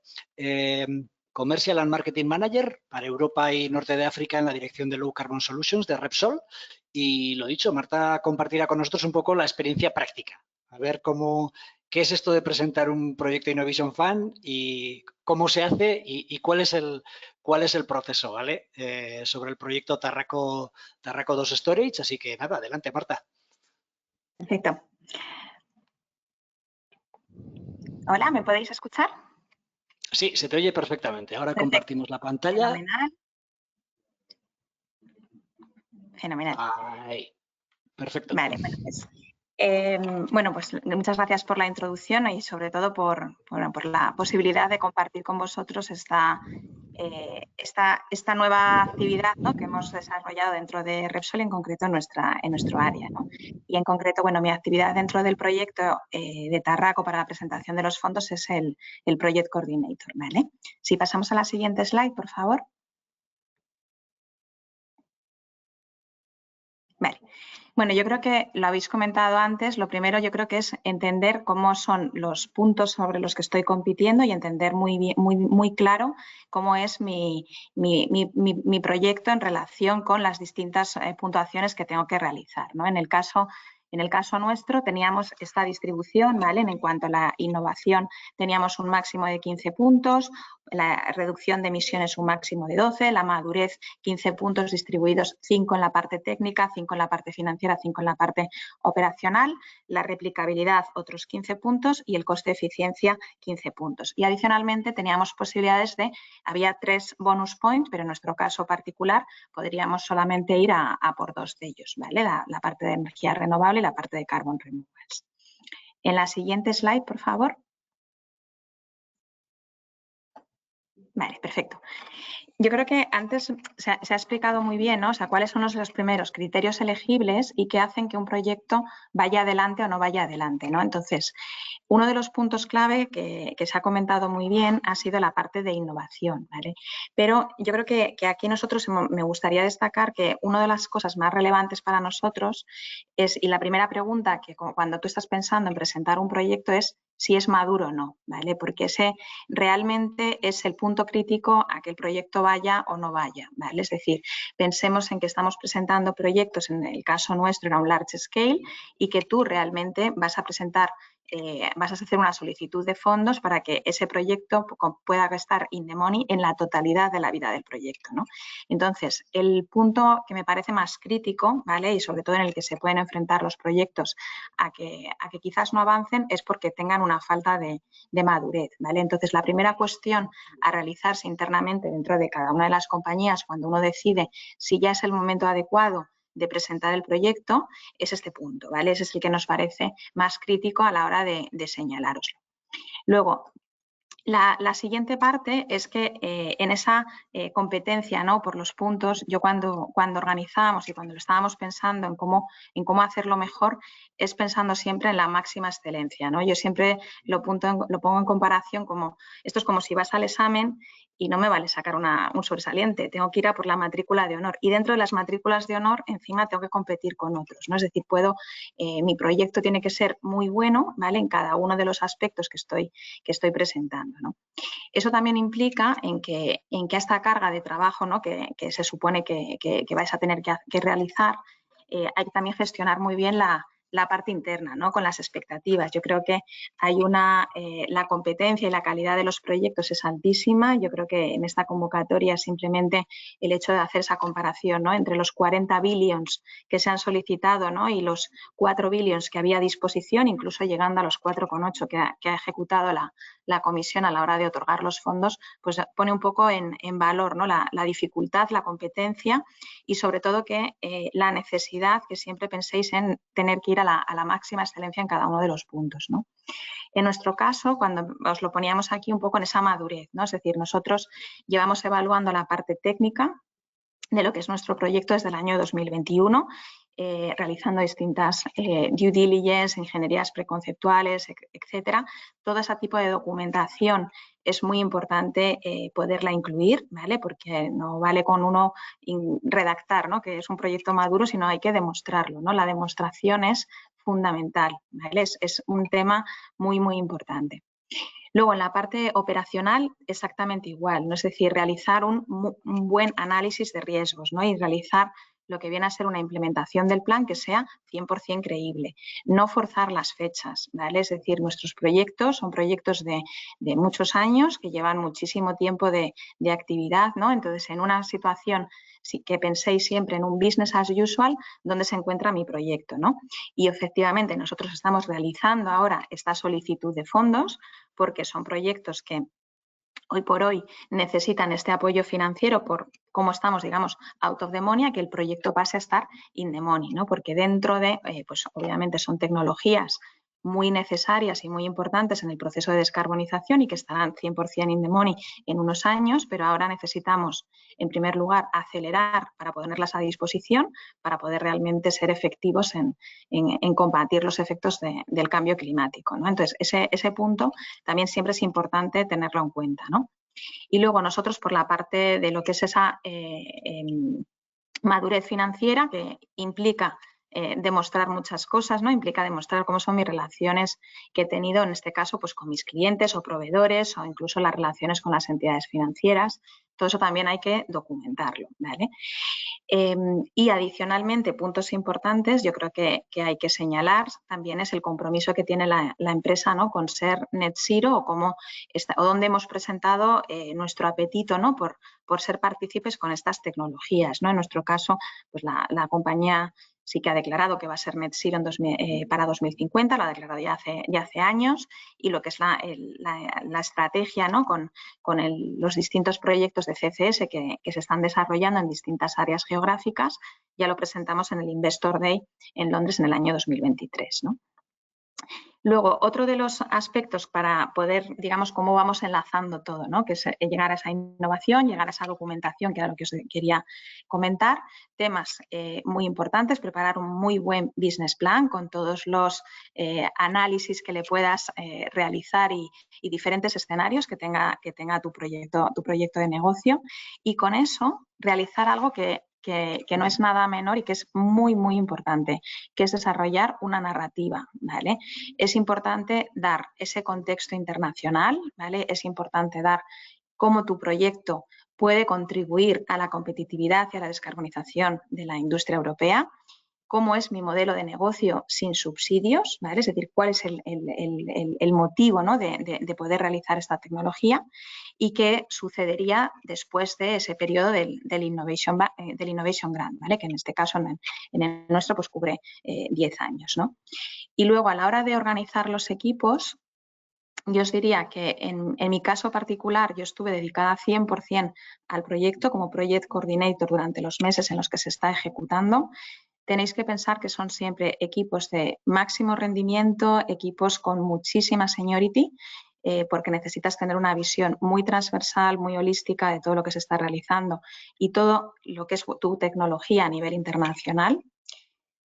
Commercial and Marketing Manager para Europa y Norte de África en la dirección de Low Carbon Solutions de Repsol. Y lo dicho, Marta compartirá con nosotros un poco la experiencia práctica. A ver qué es esto de presentar un proyecto Innovation Fund y cómo se hace y cuál es el proceso, ¿vale? Sobre el proyecto Tarraco 2 Storage. Así que nada, adelante, Marta. Perfecto. Hola, ¿me podéis escuchar? Sí, se te oye perfectamente. Ahora Perfecto. Compartimos la pantalla. Fenomenal. Fenomenal. Ahí. Perfecto. Vale, bueno, pues muchas gracias por la introducción y sobre todo por la posibilidad de compartir con vosotros esta nueva actividad, ¿no?, que hemos desarrollado dentro de Repsol, en concreto en nuestro área, ¿no? Y en concreto, bueno, mi actividad dentro del proyecto de Tarraco para la presentación de los fondos es el Project Coordinator, ¿vale? Si pasamos a la siguiente slide, por favor. Vale. Bueno, yo creo que lo habéis comentado antes. Lo primero yo creo que es entender cómo son los puntos sobre los que estoy compitiendo y entender muy claro cómo es mi proyecto en relación con las distintas puntuaciones que tengo que realizar, ¿no? En el caso nuestro teníamos esta distribución, ¿vale? En cuanto a la innovación teníamos un máximo de 15 puntos, la reducción de emisiones un máximo de 12, la madurez 15 puntos distribuidos, 5 en la parte técnica, 5 en la parte financiera, 5 en la parte operacional, la replicabilidad otros 15 puntos y el coste de eficiencia 15 puntos. Y adicionalmente teníamos posibilidades había 3 bonus points, pero en nuestro caso particular podríamos solamente ir a por 2 de ellos, ¿vale? La parte de energía renovable y la parte de carbon removals. En la siguiente slide, por favor. Vale, perfecto. Yo creo que antes se ha explicado muy bien, ¿no? O sea, cuáles son los primeros criterios elegibles y qué hacen que un proyecto vaya adelante o no vaya adelante, ¿no? Entonces, uno de los puntos clave que se ha comentado muy bien ha sido la parte de innovación, ¿vale? Pero yo creo que aquí nosotros me gustaría destacar que una de las cosas más relevantes para nosotros es, y la primera pregunta que cuando tú estás pensando en presentar un proyecto es si es maduro o no, ¿vale? Porque ese realmente es el punto crítico a que el proyecto vaya o no vaya, ¿vale? Es decir, pensemos en que estamos presentando proyectos, en el caso nuestro era un large scale, y que tú realmente vas a presentar vas a hacer una solicitud de fondos para que ese proyecto pueda estar in the money en la totalidad de la vida del proyecto, ¿no? Entonces, el punto que me parece más crítico, ¿vale? Y sobre todo en el que se pueden enfrentar los proyectos a que quizás no avancen es porque tengan una falta de madurez, ¿vale? Entonces, la primera cuestión a realizarse internamente dentro de cada una de las compañías cuando uno decide si ya es el momento adecuado de presentar el proyecto es este punto, ¿vale? Ese es el que nos parece más crítico a la hora de señalároslo. Luego, la siguiente parte es que en esa competencia, ¿no?, por los puntos, yo cuando organizábamos y cuando lo estábamos pensando en cómo hacerlo mejor, es pensando siempre en la máxima excelencia, ¿no? Yo siempre lo pongo en comparación como, esto es como si vas al examen y no me vale sacar un sobresaliente, tengo que ir a por la matrícula de honor y dentro de las matrículas de honor encima tengo que competir con otros, ¿no? Es decir, mi proyecto tiene que ser muy bueno, ¿vale?, en cada uno de los aspectos que estoy presentando, ¿no? Eso también implica en que esta carga de trabajo, ¿no?, que se supone que vais a tener que realizar, hay que también gestionar muy bien la la parte interna, ¿no? Con las expectativas. Yo creo que hay la competencia y la calidad de los proyectos es altísima. Yo creo que en esta convocatoria simplemente el hecho de hacer esa comparación, ¿no? Entre los 40 billions que se han solicitado, ¿no? Y los 4 billions que había a disposición, incluso llegando a los 4,8 que ha ejecutado la comisión a la hora de otorgar los fondos, pues pone un poco en valor, ¿no? La dificultad, la competencia y sobre todo que la necesidad que siempre penséis en tener que ir a la máxima excelencia en cada uno de los puntos, ¿no? En nuestro caso, cuando os lo poníamos aquí un poco en esa madurez, ¿no? Es decir, nosotros llevamos evaluando la parte técnica de lo que es nuestro proyecto desde el año 2021, realizando distintas due diligence, ingenierías preconceptuales, etcétera. Todo ese tipo de documentación es muy importante poderla incluir, ¿vale? Porque no vale con uno redactar, ¿no? Que es un proyecto maduro, sino hay que demostrarlo, ¿no? La demostración es fundamental, ¿vale? Es un tema muy, muy importante. Luego, en la parte operacional, exactamente igual, ¿no? Es decir, realizar un buen análisis de riesgos, ¿no? Y realizar lo que viene a ser una implementación del plan que sea 100% creíble. No forzar las fechas, ¿vale? Es decir, nuestros proyectos son proyectos de muchos años que llevan muchísimo tiempo de actividad, ¿no? Entonces, en una situación que penséis siempre en un business as usual, ¿dónde se encuentra mi proyecto, ¿no? Y efectivamente nosotros estamos realizando ahora esta solicitud de fondos porque son proyectos que hoy por hoy necesitan este apoyo financiero por cómo estamos, digamos, out of the money, a que el proyecto pase a estar in the money, ¿no? Porque dentro de, pues obviamente son tecnologías muy necesarias y muy importantes en el proceso de descarbonización y que estarán 100% in the money en unos años, pero ahora necesitamos, en primer lugar, acelerar para ponerlas a disposición, para poder realmente ser efectivos en combatir los efectos del cambio climático, ¿no? Entonces, ese punto también siempre es importante tenerlo en cuenta, ¿no? Y luego nosotros, por la parte de lo que es esa madurez financiera, que implica demostrar muchas cosas, ¿no? Implica demostrar cómo son mis relaciones que he tenido, en este caso, pues con mis clientes o proveedores o incluso las relaciones con las entidades financieras. Todo eso también hay que documentarlo, ¿vale? Y adicionalmente, puntos importantes, yo creo que hay que señalar también es el compromiso que tiene la empresa, ¿no? Con ser net zero o donde hemos presentado nuestro apetito, ¿no? Por ser partícipes con estas tecnologías, ¿no? En nuestro caso, pues la compañía sí que ha declarado que va a ser net zero para 2050, lo ha declarado ya hace años, y lo que es la estrategia, ¿no? con los distintos proyectos de CCS que se están desarrollando en distintas áreas geográficas, ya lo presentamos en el Investor Day en Londres en el año 2023, ¿no? Luego, otro de los aspectos para poder, digamos, cómo vamos enlazando todo, ¿no? Que es llegar a esa innovación, llegar a esa documentación, que era lo que os quería comentar. Temas muy importantes, preparar un muy buen business plan con todos los análisis que le puedas realizar y diferentes escenarios que tenga tu proyecto de negocio. Y con eso, realizar algo que no es nada menor y que es muy, muy importante, que es desarrollar una narrativa, ¿vale? Es importante dar ese contexto internacional, ¿vale? Es importante dar cómo tu proyecto puede contribuir a la competitividad y a la descarbonización de la industria europea, cómo es mi modelo de negocio sin subsidios, ¿vale? Es decir, cuál es el motivo, ¿no? de poder realizar esta tecnología y qué sucedería después de ese periodo del Innovation Grant, ¿vale? Que en este caso, en el nuestro, pues cubre 10 años, ¿no? Y luego, a la hora de organizar los equipos, yo os diría que en mi caso particular yo estuve dedicada 100% al proyecto como Project Coordinator durante los meses en los que se está ejecutando. Tenéis que pensar que son siempre equipos de máximo rendimiento, equipos con muchísima seniority, porque necesitas tener una visión muy transversal, muy holística de todo lo que se está realizando y todo lo que es tu tecnología a nivel internacional.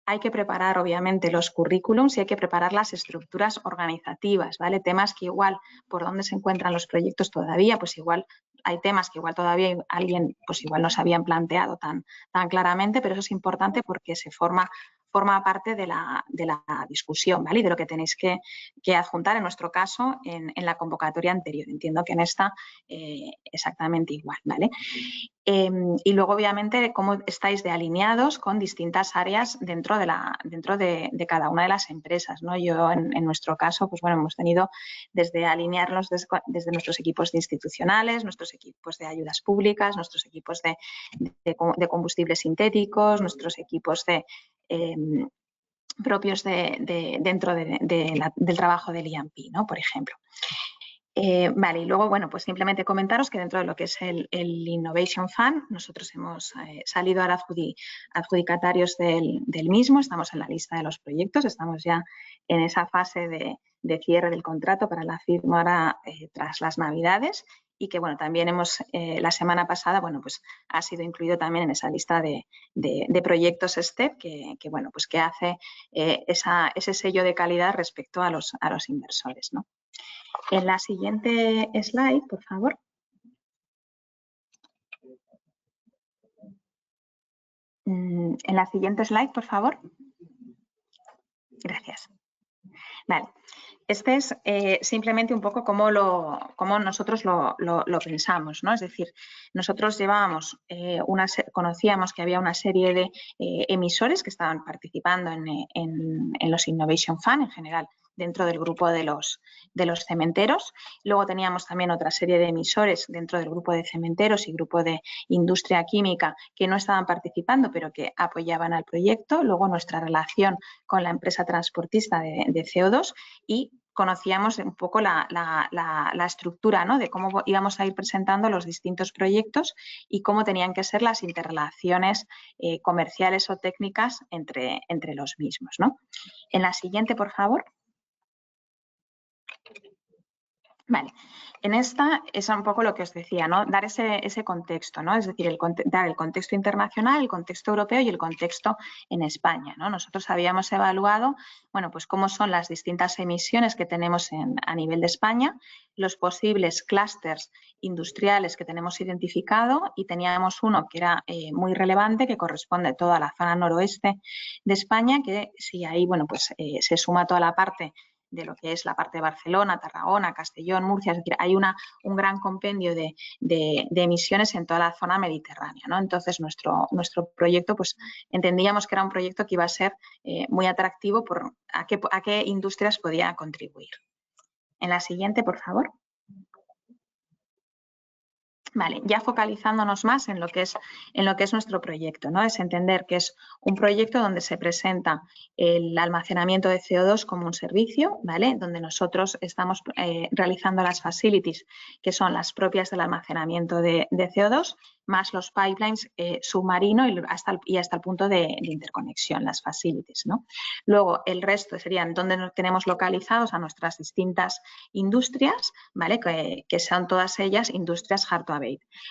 Hay que preparar, obviamente, los currículums y hay que preparar las estructuras organizativas, ¿vale? Temas que igual, por dónde se encuentran los proyectos todavía, pues igual hay temas que igual todavía alguien, pues igual no se habían planteado tan claramente, pero eso es importante porque se forma forma parte de la discusión, ¿vale? Y de lo que tenéis que adjuntar, en nuestro caso, en la convocatoria anterior. Entiendo que en esta exactamente igual, ¿vale? Y luego, obviamente, cómo estáis de alineados con distintas áreas dentro de cada una de las empresas, ¿no? Yo, en nuestro caso, pues bueno, hemos tenido desde alinearnos desde nuestros equipos institucionales, nuestros equipos de ayudas públicas, nuestros equipos de combustibles sintéticos, nuestros equipos propios dentro del trabajo del IAMPI, ¿no? Por ejemplo. Vale, y luego, bueno, pues simplemente comentaros que dentro de lo que es el Innovation Fund, nosotros hemos salido ahora adjudicatarios del mismo, estamos en la lista de los proyectos, estamos ya en esa fase de cierre del contrato para la firma ahora tras las Navidades, y que, bueno, también la semana pasada, bueno, pues ha sido incluido también en esa lista de proyectos STEP que bueno, pues que hace ese sello de calidad respecto a los inversores, ¿no? En la siguiente slide, por favor. En la siguiente slide, por favor. Gracias. Vale. Este es simplemente un poco cómo nosotros lo pensamos, ¿no? Es decir, nosotros llevábamos conocíamos que había una serie de emisores que estaban participando en los Innovation Fund en general, dentro del grupo de los cementeros. Luego teníamos también otra serie de emisores dentro del grupo de cementeros y grupo de industria química que no estaban participando, pero que apoyaban al proyecto. Luego nuestra relación con la empresa transportista de CO2 y conocíamos un poco la estructura, ¿no? De cómo íbamos a ir presentando los distintos proyectos y cómo tenían que ser las interrelaciones comerciales o técnicas entre los mismos, ¿no? En la siguiente, por favor. Vale, en esta es un poco lo que os decía, ¿no? Dar ese contexto, ¿no? Es decir, dar el contexto internacional, el contexto europeo y el contexto en España, ¿no? Nosotros habíamos evaluado, bueno, pues cómo son las distintas emisiones que tenemos a nivel de España, los posibles clústeres industriales que tenemos identificado, y teníamos uno que era muy relevante, que corresponde a toda la zona noroeste de España, que si ahí, bueno, pues se suma toda la parte de lo que es la parte de Barcelona, Tarragona, Castellón, Murcia, es decir, hay un gran compendio de emisiones en toda la zona mediterránea, ¿no? Entonces, nuestro proyecto, pues entendíamos que era un proyecto que iba a ser muy atractivo por a qué industrias podía contribuir. En la siguiente, por favor. Vale, ya focalizándonos más en lo que es nuestro proyecto, ¿no? Es entender que es un proyecto donde se presenta el almacenamiento de CO2 como un servicio, ¿vale? Donde nosotros estamos realizando las facilities, que son las propias del almacenamiento de CO2, más los pipelines submarino y hasta el punto de interconexión, las facilities, ¿no? Luego, el resto serían donde nos tenemos localizados a nuestras distintas industrias, ¿vale? Que son todas ellas industrias hard to abate.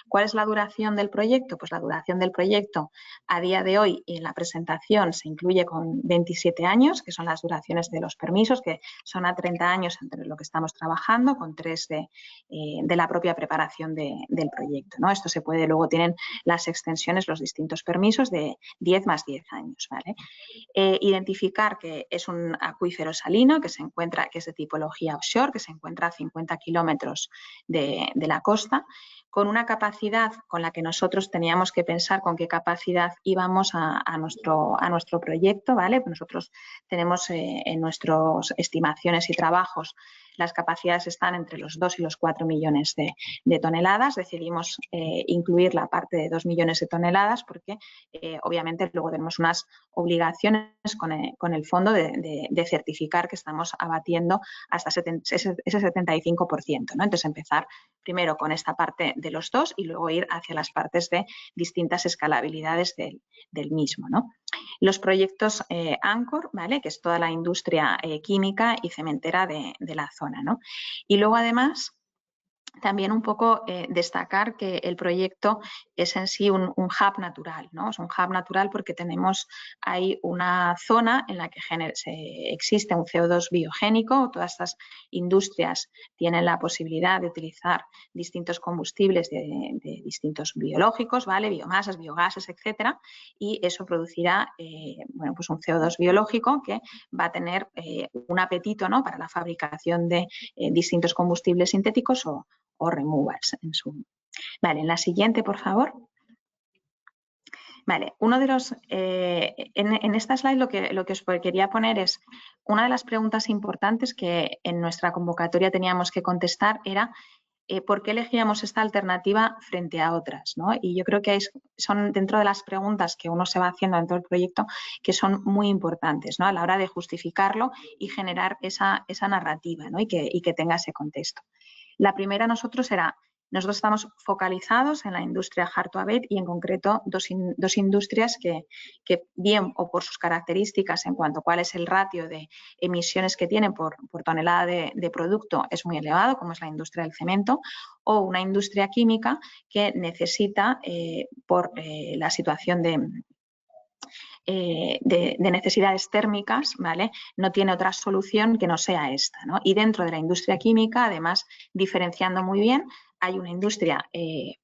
¿Cuál es la duración del proyecto? Pues la duración del proyecto a día de hoy en la presentación se incluye con 27 años, que son las duraciones de los permisos, que son a 30 años entre lo que estamos trabajando, con 3 de la propia preparación del proyecto, ¿no? Esto se puede, luego tienen las extensiones, los distintos permisos de 10 más 10 años, ¿vale? Identificar que es un acuífero salino que es de tipología offshore, que se encuentra a 50 kilómetros de la costa, con una capacidad con la que nosotros teníamos que pensar con qué capacidad íbamos a nuestro proyecto, ¿vale? Nosotros tenemos en nuestras estimaciones y trabajos, las capacidades están entre los 2 y los 4 millones de toneladas. Decidimos incluir la parte de 2 millones de toneladas porque obviamente luego tenemos unas obligaciones con el fondo de certificar que estamos abatiendo hasta ese 75%, ¿no? Entonces, empezar primero con esta parte de los dos y luego ir hacia las partes de distintas escalabilidades del mismo, ¿no? Los proyectos Anchor, ¿vale? Que es toda la industria química y cementera de la zona, ¿no? Y luego, además, también un poco destacar que el proyecto es en sí un hub natural, ¿no? Es un hub natural porque tenemos ahí una zona en la que existe un CO2 biogénico. Todas estas industrias tienen la posibilidad de utilizar distintos combustibles de distintos biológicos, ¿vale? Biomasas, biogases, etcétera, y eso producirá bueno, pues un CO2 biológico que va a tener un apetito, ¿no?, para la fabricación de distintos combustibles sintéticos o removals. Vale, en la siguiente, por favor. Vale, uno de los, en esta slide lo que os quería poner es una de las preguntas importantes que en nuestra convocatoria teníamos que contestar era ¿por qué elegíamos esta alternativa frente a otras, ¿no? Y yo creo que son dentro de las preguntas que uno se va haciendo dentro del proyecto que son muy importantes, ¿no?, a la hora de justificarlo y generar esa narrativa, ¿no?, y que tenga ese contexto. La primera nosotros estamos focalizados en la industria hard to abate y en concreto dos industrias que bien o por sus características en cuanto a cuál es el ratio de emisiones que tienen por tonelada de producto es muy elevado, como es la industria del cemento, o una industria química que necesita, por la situación de necesidades térmicas, ¿vale?, no tiene otra solución que no sea esta, ¿no? Y dentro de la industria química, además, diferenciando muy bien, hay una industria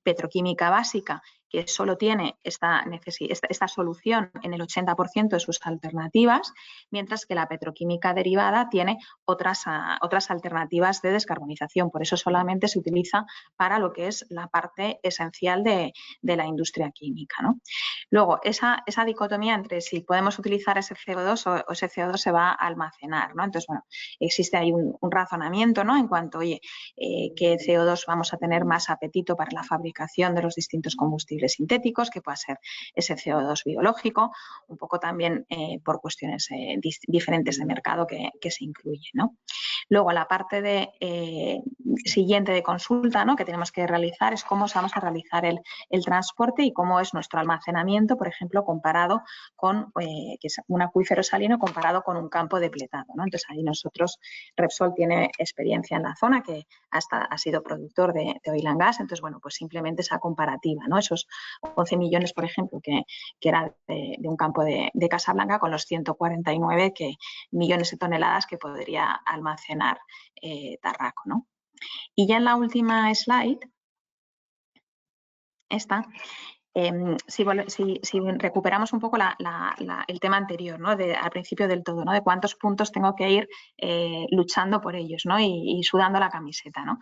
petroquímica básica que solo tiene esta solución en el 80% de sus alternativas, mientras que la petroquímica derivada tiene otras alternativas de descarbonización. Por eso solamente se utiliza para lo que es la parte esencial de la industria química, ¿no? Luego, esa dicotomía entre si podemos utilizar ese CO2 o ese CO2 se va a almacenar, ¿no? Entonces, bueno, existe ahí un razonamiento, ¿no?, en cuanto, oye, ¿qué CO2 vamos a tener más apetito para la fabricación de los distintos combustibles sintéticos, que pueda ser ese CO2 biológico, un poco también por cuestiones diferentes de mercado que se incluyen, ¿no? Luego, la parte siguiente de consulta, ¿no?, que tenemos que realizar es cómo vamos a realizar el transporte y cómo es nuestro almacenamiento, por ejemplo, comparado con que es un acuífero salino comparado con un campo depletado, ¿no? Entonces, ahí nosotros, Repsol tiene experiencia en la zona, que ha sido productor de oil and gas, entonces, bueno, pues simplemente esa comparativa, ¿no? Esos 11 millones, por ejemplo, que era de un campo de Casablanca con los 149 millones de toneladas que podría almacenar Tarraco, ¿no? Y ya en la última slide, esta, si recuperamos un poco el tema anterior, ¿no?, al principio del todo, ¿no?, de cuántos puntos tengo que ir luchando por ellos, ¿no?, y sudando la camiseta, ¿no?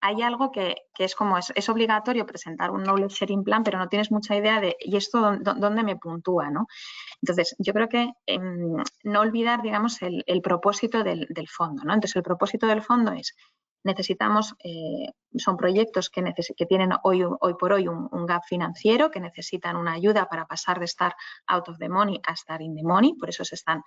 Hay algo que es como es obligatorio presentar un knowledge sharing plan, pero no tienes mucha idea de ¿y esto dónde me puntúa, no? Entonces, yo creo que no olvidar, digamos, el propósito del fondo, ¿no? Entonces, el propósito del fondo es necesitamos, son proyectos que tienen hoy por hoy un gap financiero, que necesitan una ayuda para pasar de estar out of the money a estar in the money, por eso se están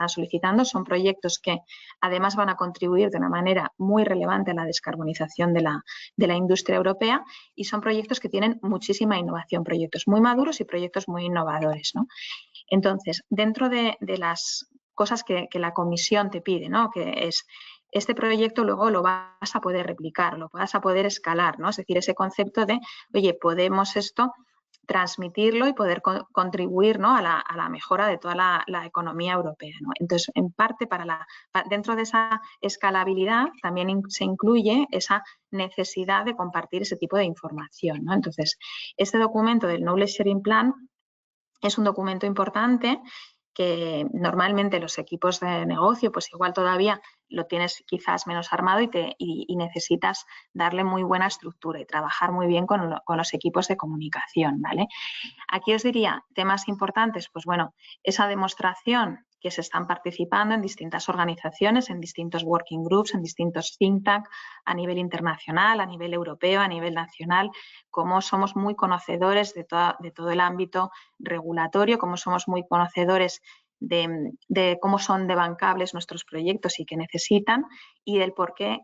solicitando. Son proyectos que además van a contribuir de una manera muy relevante a la descarbonización de la industria europea y son proyectos que tienen muchísima innovación, proyectos muy maduros y proyectos muy innovadores, ¿no? Entonces, dentro de las cosas que la comisión te pide, ¿no?, que es este proyecto luego lo vas a poder replicar, lo vas a poder escalar, ¿no? Es decir, ese concepto de, oye, podemos esto transmitirlo y poder contribuir, ¿no?, a la mejora de toda la economía europea, ¿no? Entonces, en parte, dentro de esa escalabilidad también se incluye esa necesidad de compartir ese tipo de información, ¿no? Entonces, este documento del Knowledge Sharing Plan es un documento importante que normalmente los equipos de negocio, pues igual todavía lo tienes quizás menos armado y necesitas darle muy buena estructura y trabajar muy bien con los equipos de comunicación, ¿vale? Aquí os diría temas importantes, pues bueno, esa demostración que se están participando en distintas organizaciones, en distintos working groups, en distintos think tanks a nivel internacional, a nivel europeo, a nivel nacional, cómo somos muy conocedores de todo el ámbito regulatorio, cómo somos muy conocedores de cómo son debancables nuestros proyectos y qué necesitan y del por qué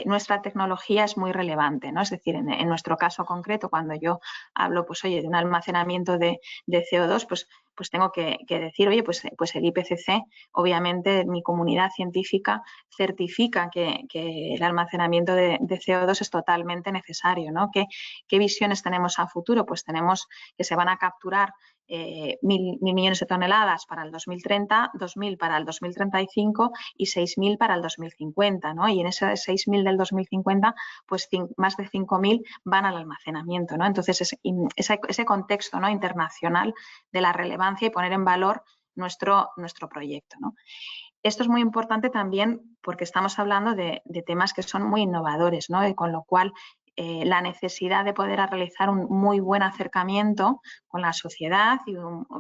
nuestra tecnología es muy relevante, ¿no? Es decir, en nuestro caso concreto, cuando yo hablo, pues oye, de un almacenamiento de CO2, pues pues tengo que decir, oye, pues el IPCC, obviamente mi comunidad científica certifica que el almacenamiento de CO2 es totalmente necesario, ¿no? ¿Qué visiones tenemos a futuro? Pues tenemos que se van a capturar 1.000 millones de toneladas para el 2030, 2.000 para el 2035 y 6.000 para el 2050, ¿no? Y en ese 6.000 del 2050, pues más de 5.000 van al almacenamiento, ¿no? Entonces, ese contexto, ¿no?, internacional de la relevancia y poner en valor nuestro proyecto, ¿no? Esto es muy importante también porque estamos hablando de temas que son muy innovadores, ¿no? Y con lo cual la necesidad de poder realizar un muy buen acercamiento con la sociedad y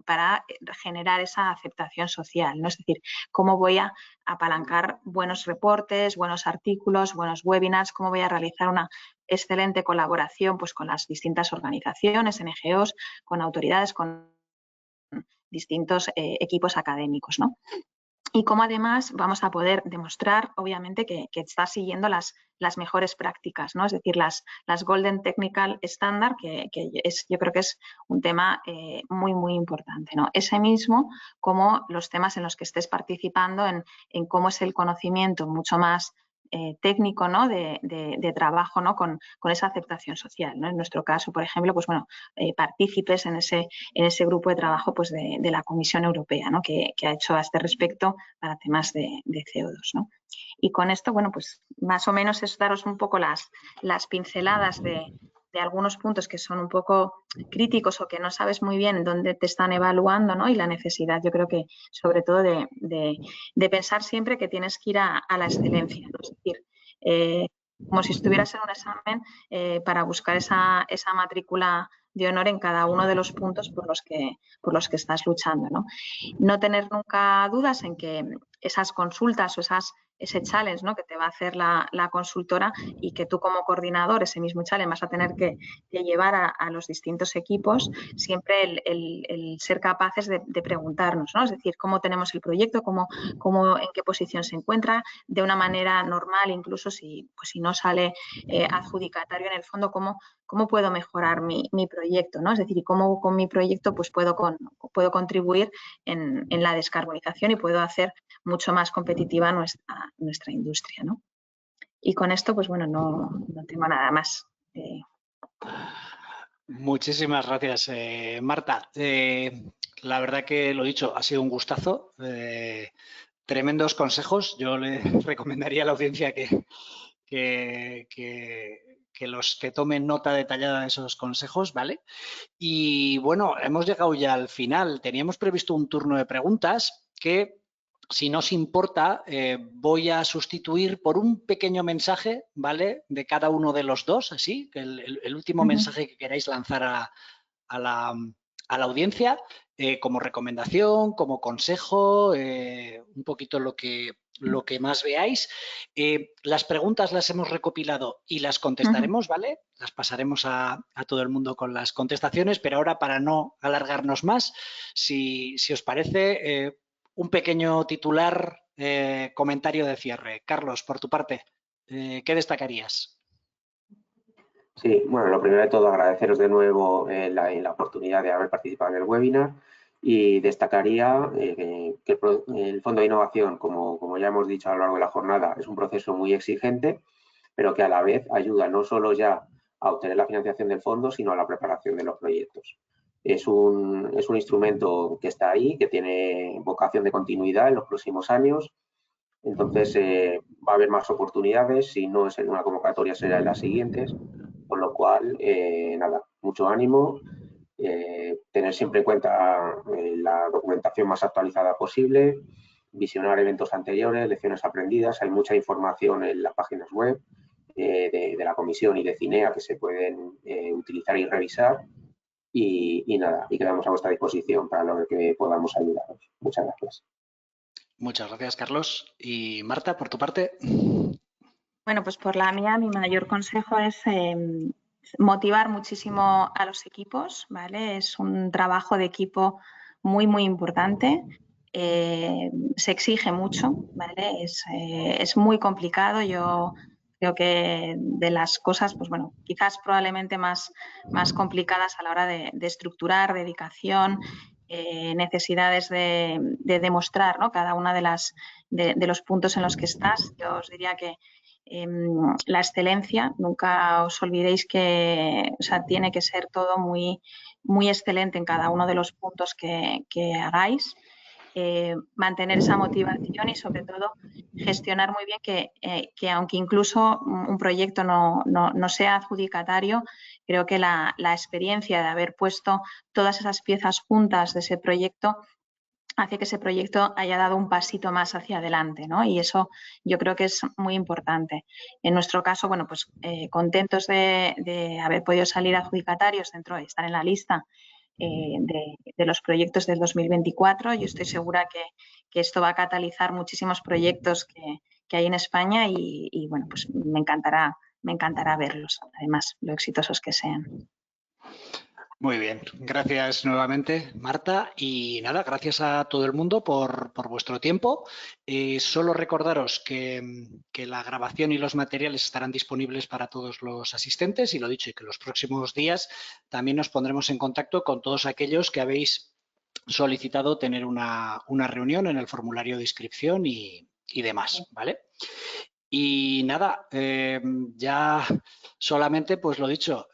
para generar esa aceptación social, ¿no? Es decir, cómo voy a apalancar buenos reportes, buenos artículos, buenos webinars, cómo voy a realizar una excelente colaboración, pues, con las distintas organizaciones, NGOs, con autoridades, con distintos equipos académicos, ¿no? Y cómo además vamos a poder demostrar, obviamente, que está siguiendo las mejores prácticas, ¿no? Es decir, las Golden Technical Standard, yo creo que es un tema muy, muy importante, ¿no? Ese mismo, como los temas en los que estés participando, en cómo es el conocimiento mucho más técnico, ¿no?, de trabajo, ¿no?, con esa aceptación social, ¿no? En nuestro caso, por ejemplo, pues bueno, partícipes en ese grupo de trabajo, pues de la Comisión Europea, ¿no?, que ha hecho a este respecto para temas de CO2, ¿no? Y con esto, bueno, pues más o menos es daros un poco las pinceladas de algunos puntos que son un poco críticos o que no sabes muy bien dónde te están evaluando, ¿no? Y la necesidad, yo creo que sobre todo de pensar siempre que tienes que ir a la excelencia, ¿no? Es decir, como si estuvieras en un examen para buscar esa matrícula de honor en cada uno de los puntos por los que estás luchando, ¿no? No tener nunca dudas en que esas consultas o ese challenge, ¿no?, que te va a hacer la consultora y que tú como coordinador ese mismo challenge vas a tener que llevar a los distintos equipos, siempre el ser capaces de preguntarnos, ¿no? Es decir, cómo tenemos el proyecto, en qué posición se encuentra, de una manera normal, incluso si no sale adjudicatario en el fondo, cómo puedo mejorar mi proyecto, ¿no? Es decir, cómo con mi proyecto pues puedo contribuir en la descarbonización y puedo hacer mucho más competitiva nuestra industria, ¿no? Y con esto, pues bueno, no tengo nada más. Muchísimas gracias, Marta. La verdad que lo dicho, ha sido un gustazo. Tremendos consejos. Yo le recomendaría a la audiencia que tomen nota detallada de esos consejos, ¿vale? Y bueno, hemos llegado ya al final. Teníamos previsto un turno de preguntas que, si no os importa, voy a sustituir por un pequeño mensaje, ¿vale?, de cada uno de los dos, así, que el último mensaje que queráis lanzar a la audiencia, como recomendación, como consejo, un poquito lo que más veáis. Las preguntas las hemos recopilado y las contestaremos, ¿vale? Las pasaremos a todo el mundo con las contestaciones, pero ahora, para no alargarnos más, si os parece, un pequeño titular, comentario de cierre. Carlos, por tu parte, ¿qué destacarías? Sí, bueno, lo primero de todo, agradeceros de nuevo la oportunidad de haber participado en el webinar, y destacaría que el Fondo de Innovación, como ya hemos dicho a lo largo de la jornada, es un proceso muy exigente, pero que a la vez ayuda no solo ya a obtener la financiación del fondo, sino a la preparación de los proyectos. Es un instrumento que está ahí, que tiene vocación de continuidad en los próximos años. Entonces, va a haber más oportunidades. Si no es en una convocatoria, será en las siguientes. Con lo cual, nada, mucho ánimo. Tener siempre en cuenta la documentación más actualizada posible, visionar eventos anteriores, lecciones aprendidas. Hay mucha información en las páginas web de la comisión y de CINEA que se pueden utilizar y revisar. Y nada, y quedamos a vuestra disposición para lo que podamos ayudaros. Muchas gracias. Muchas gracias, Carlos. Y Marta, por tu parte. Bueno, pues por la mía, mi mayor consejo es motivar muchísimo a los equipos, ¿vale? Es un trabajo de equipo muy, muy importante. Se exige mucho, ¿vale? Es muy complicado. Yo creo que de las cosas, pues bueno, quizás probablemente más complicadas a la hora de estructurar, dedicación, necesidades de demostrar, ¿no? Cada una de los puntos en los que estás. Yo os diría que la excelencia, nunca os olvidéis que tiene que ser todo muy, muy excelente en cada uno de los puntos que hagáis. Mantener esa motivación y sobre todo gestionar muy bien que aunque incluso un proyecto no sea adjudicatario, creo que la experiencia de haber puesto todas esas piezas juntas de ese proyecto hace que ese proyecto haya dado un pasito más hacia adelante, ¿no? Y eso yo creo que es muy importante. En nuestro caso, bueno, pues contentos de haber podido salir adjudicatarios dentro de estar en la lista de los proyectos del 2024. Yo estoy segura que esto va a catalizar muchísimos proyectos que hay en España y bueno, pues me encantará verlos, además, lo exitosos que sean. Muy bien, gracias nuevamente, Marta. Y nada, gracias a todo el mundo por vuestro tiempo. Solo recordaros que la grabación y los materiales estarán disponibles para todos los asistentes y lo dicho, y que los próximos días también nos pondremos en contacto con todos aquellos que habéis solicitado tener una reunión en el formulario de inscripción y demás, ¿vale? Y nada, ya solamente, pues lo dicho,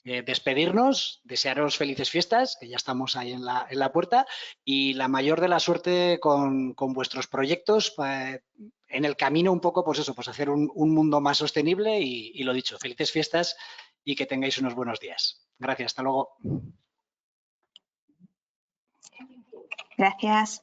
despedirnos, desearos felices fiestas, que ya estamos ahí en la puerta, y la mayor de la suerte con vuestros proyectos, en el camino un poco, pues eso, pues hacer un mundo más sostenible y lo dicho, felices fiestas y que tengáis unos buenos días. Gracias, hasta luego. Gracias.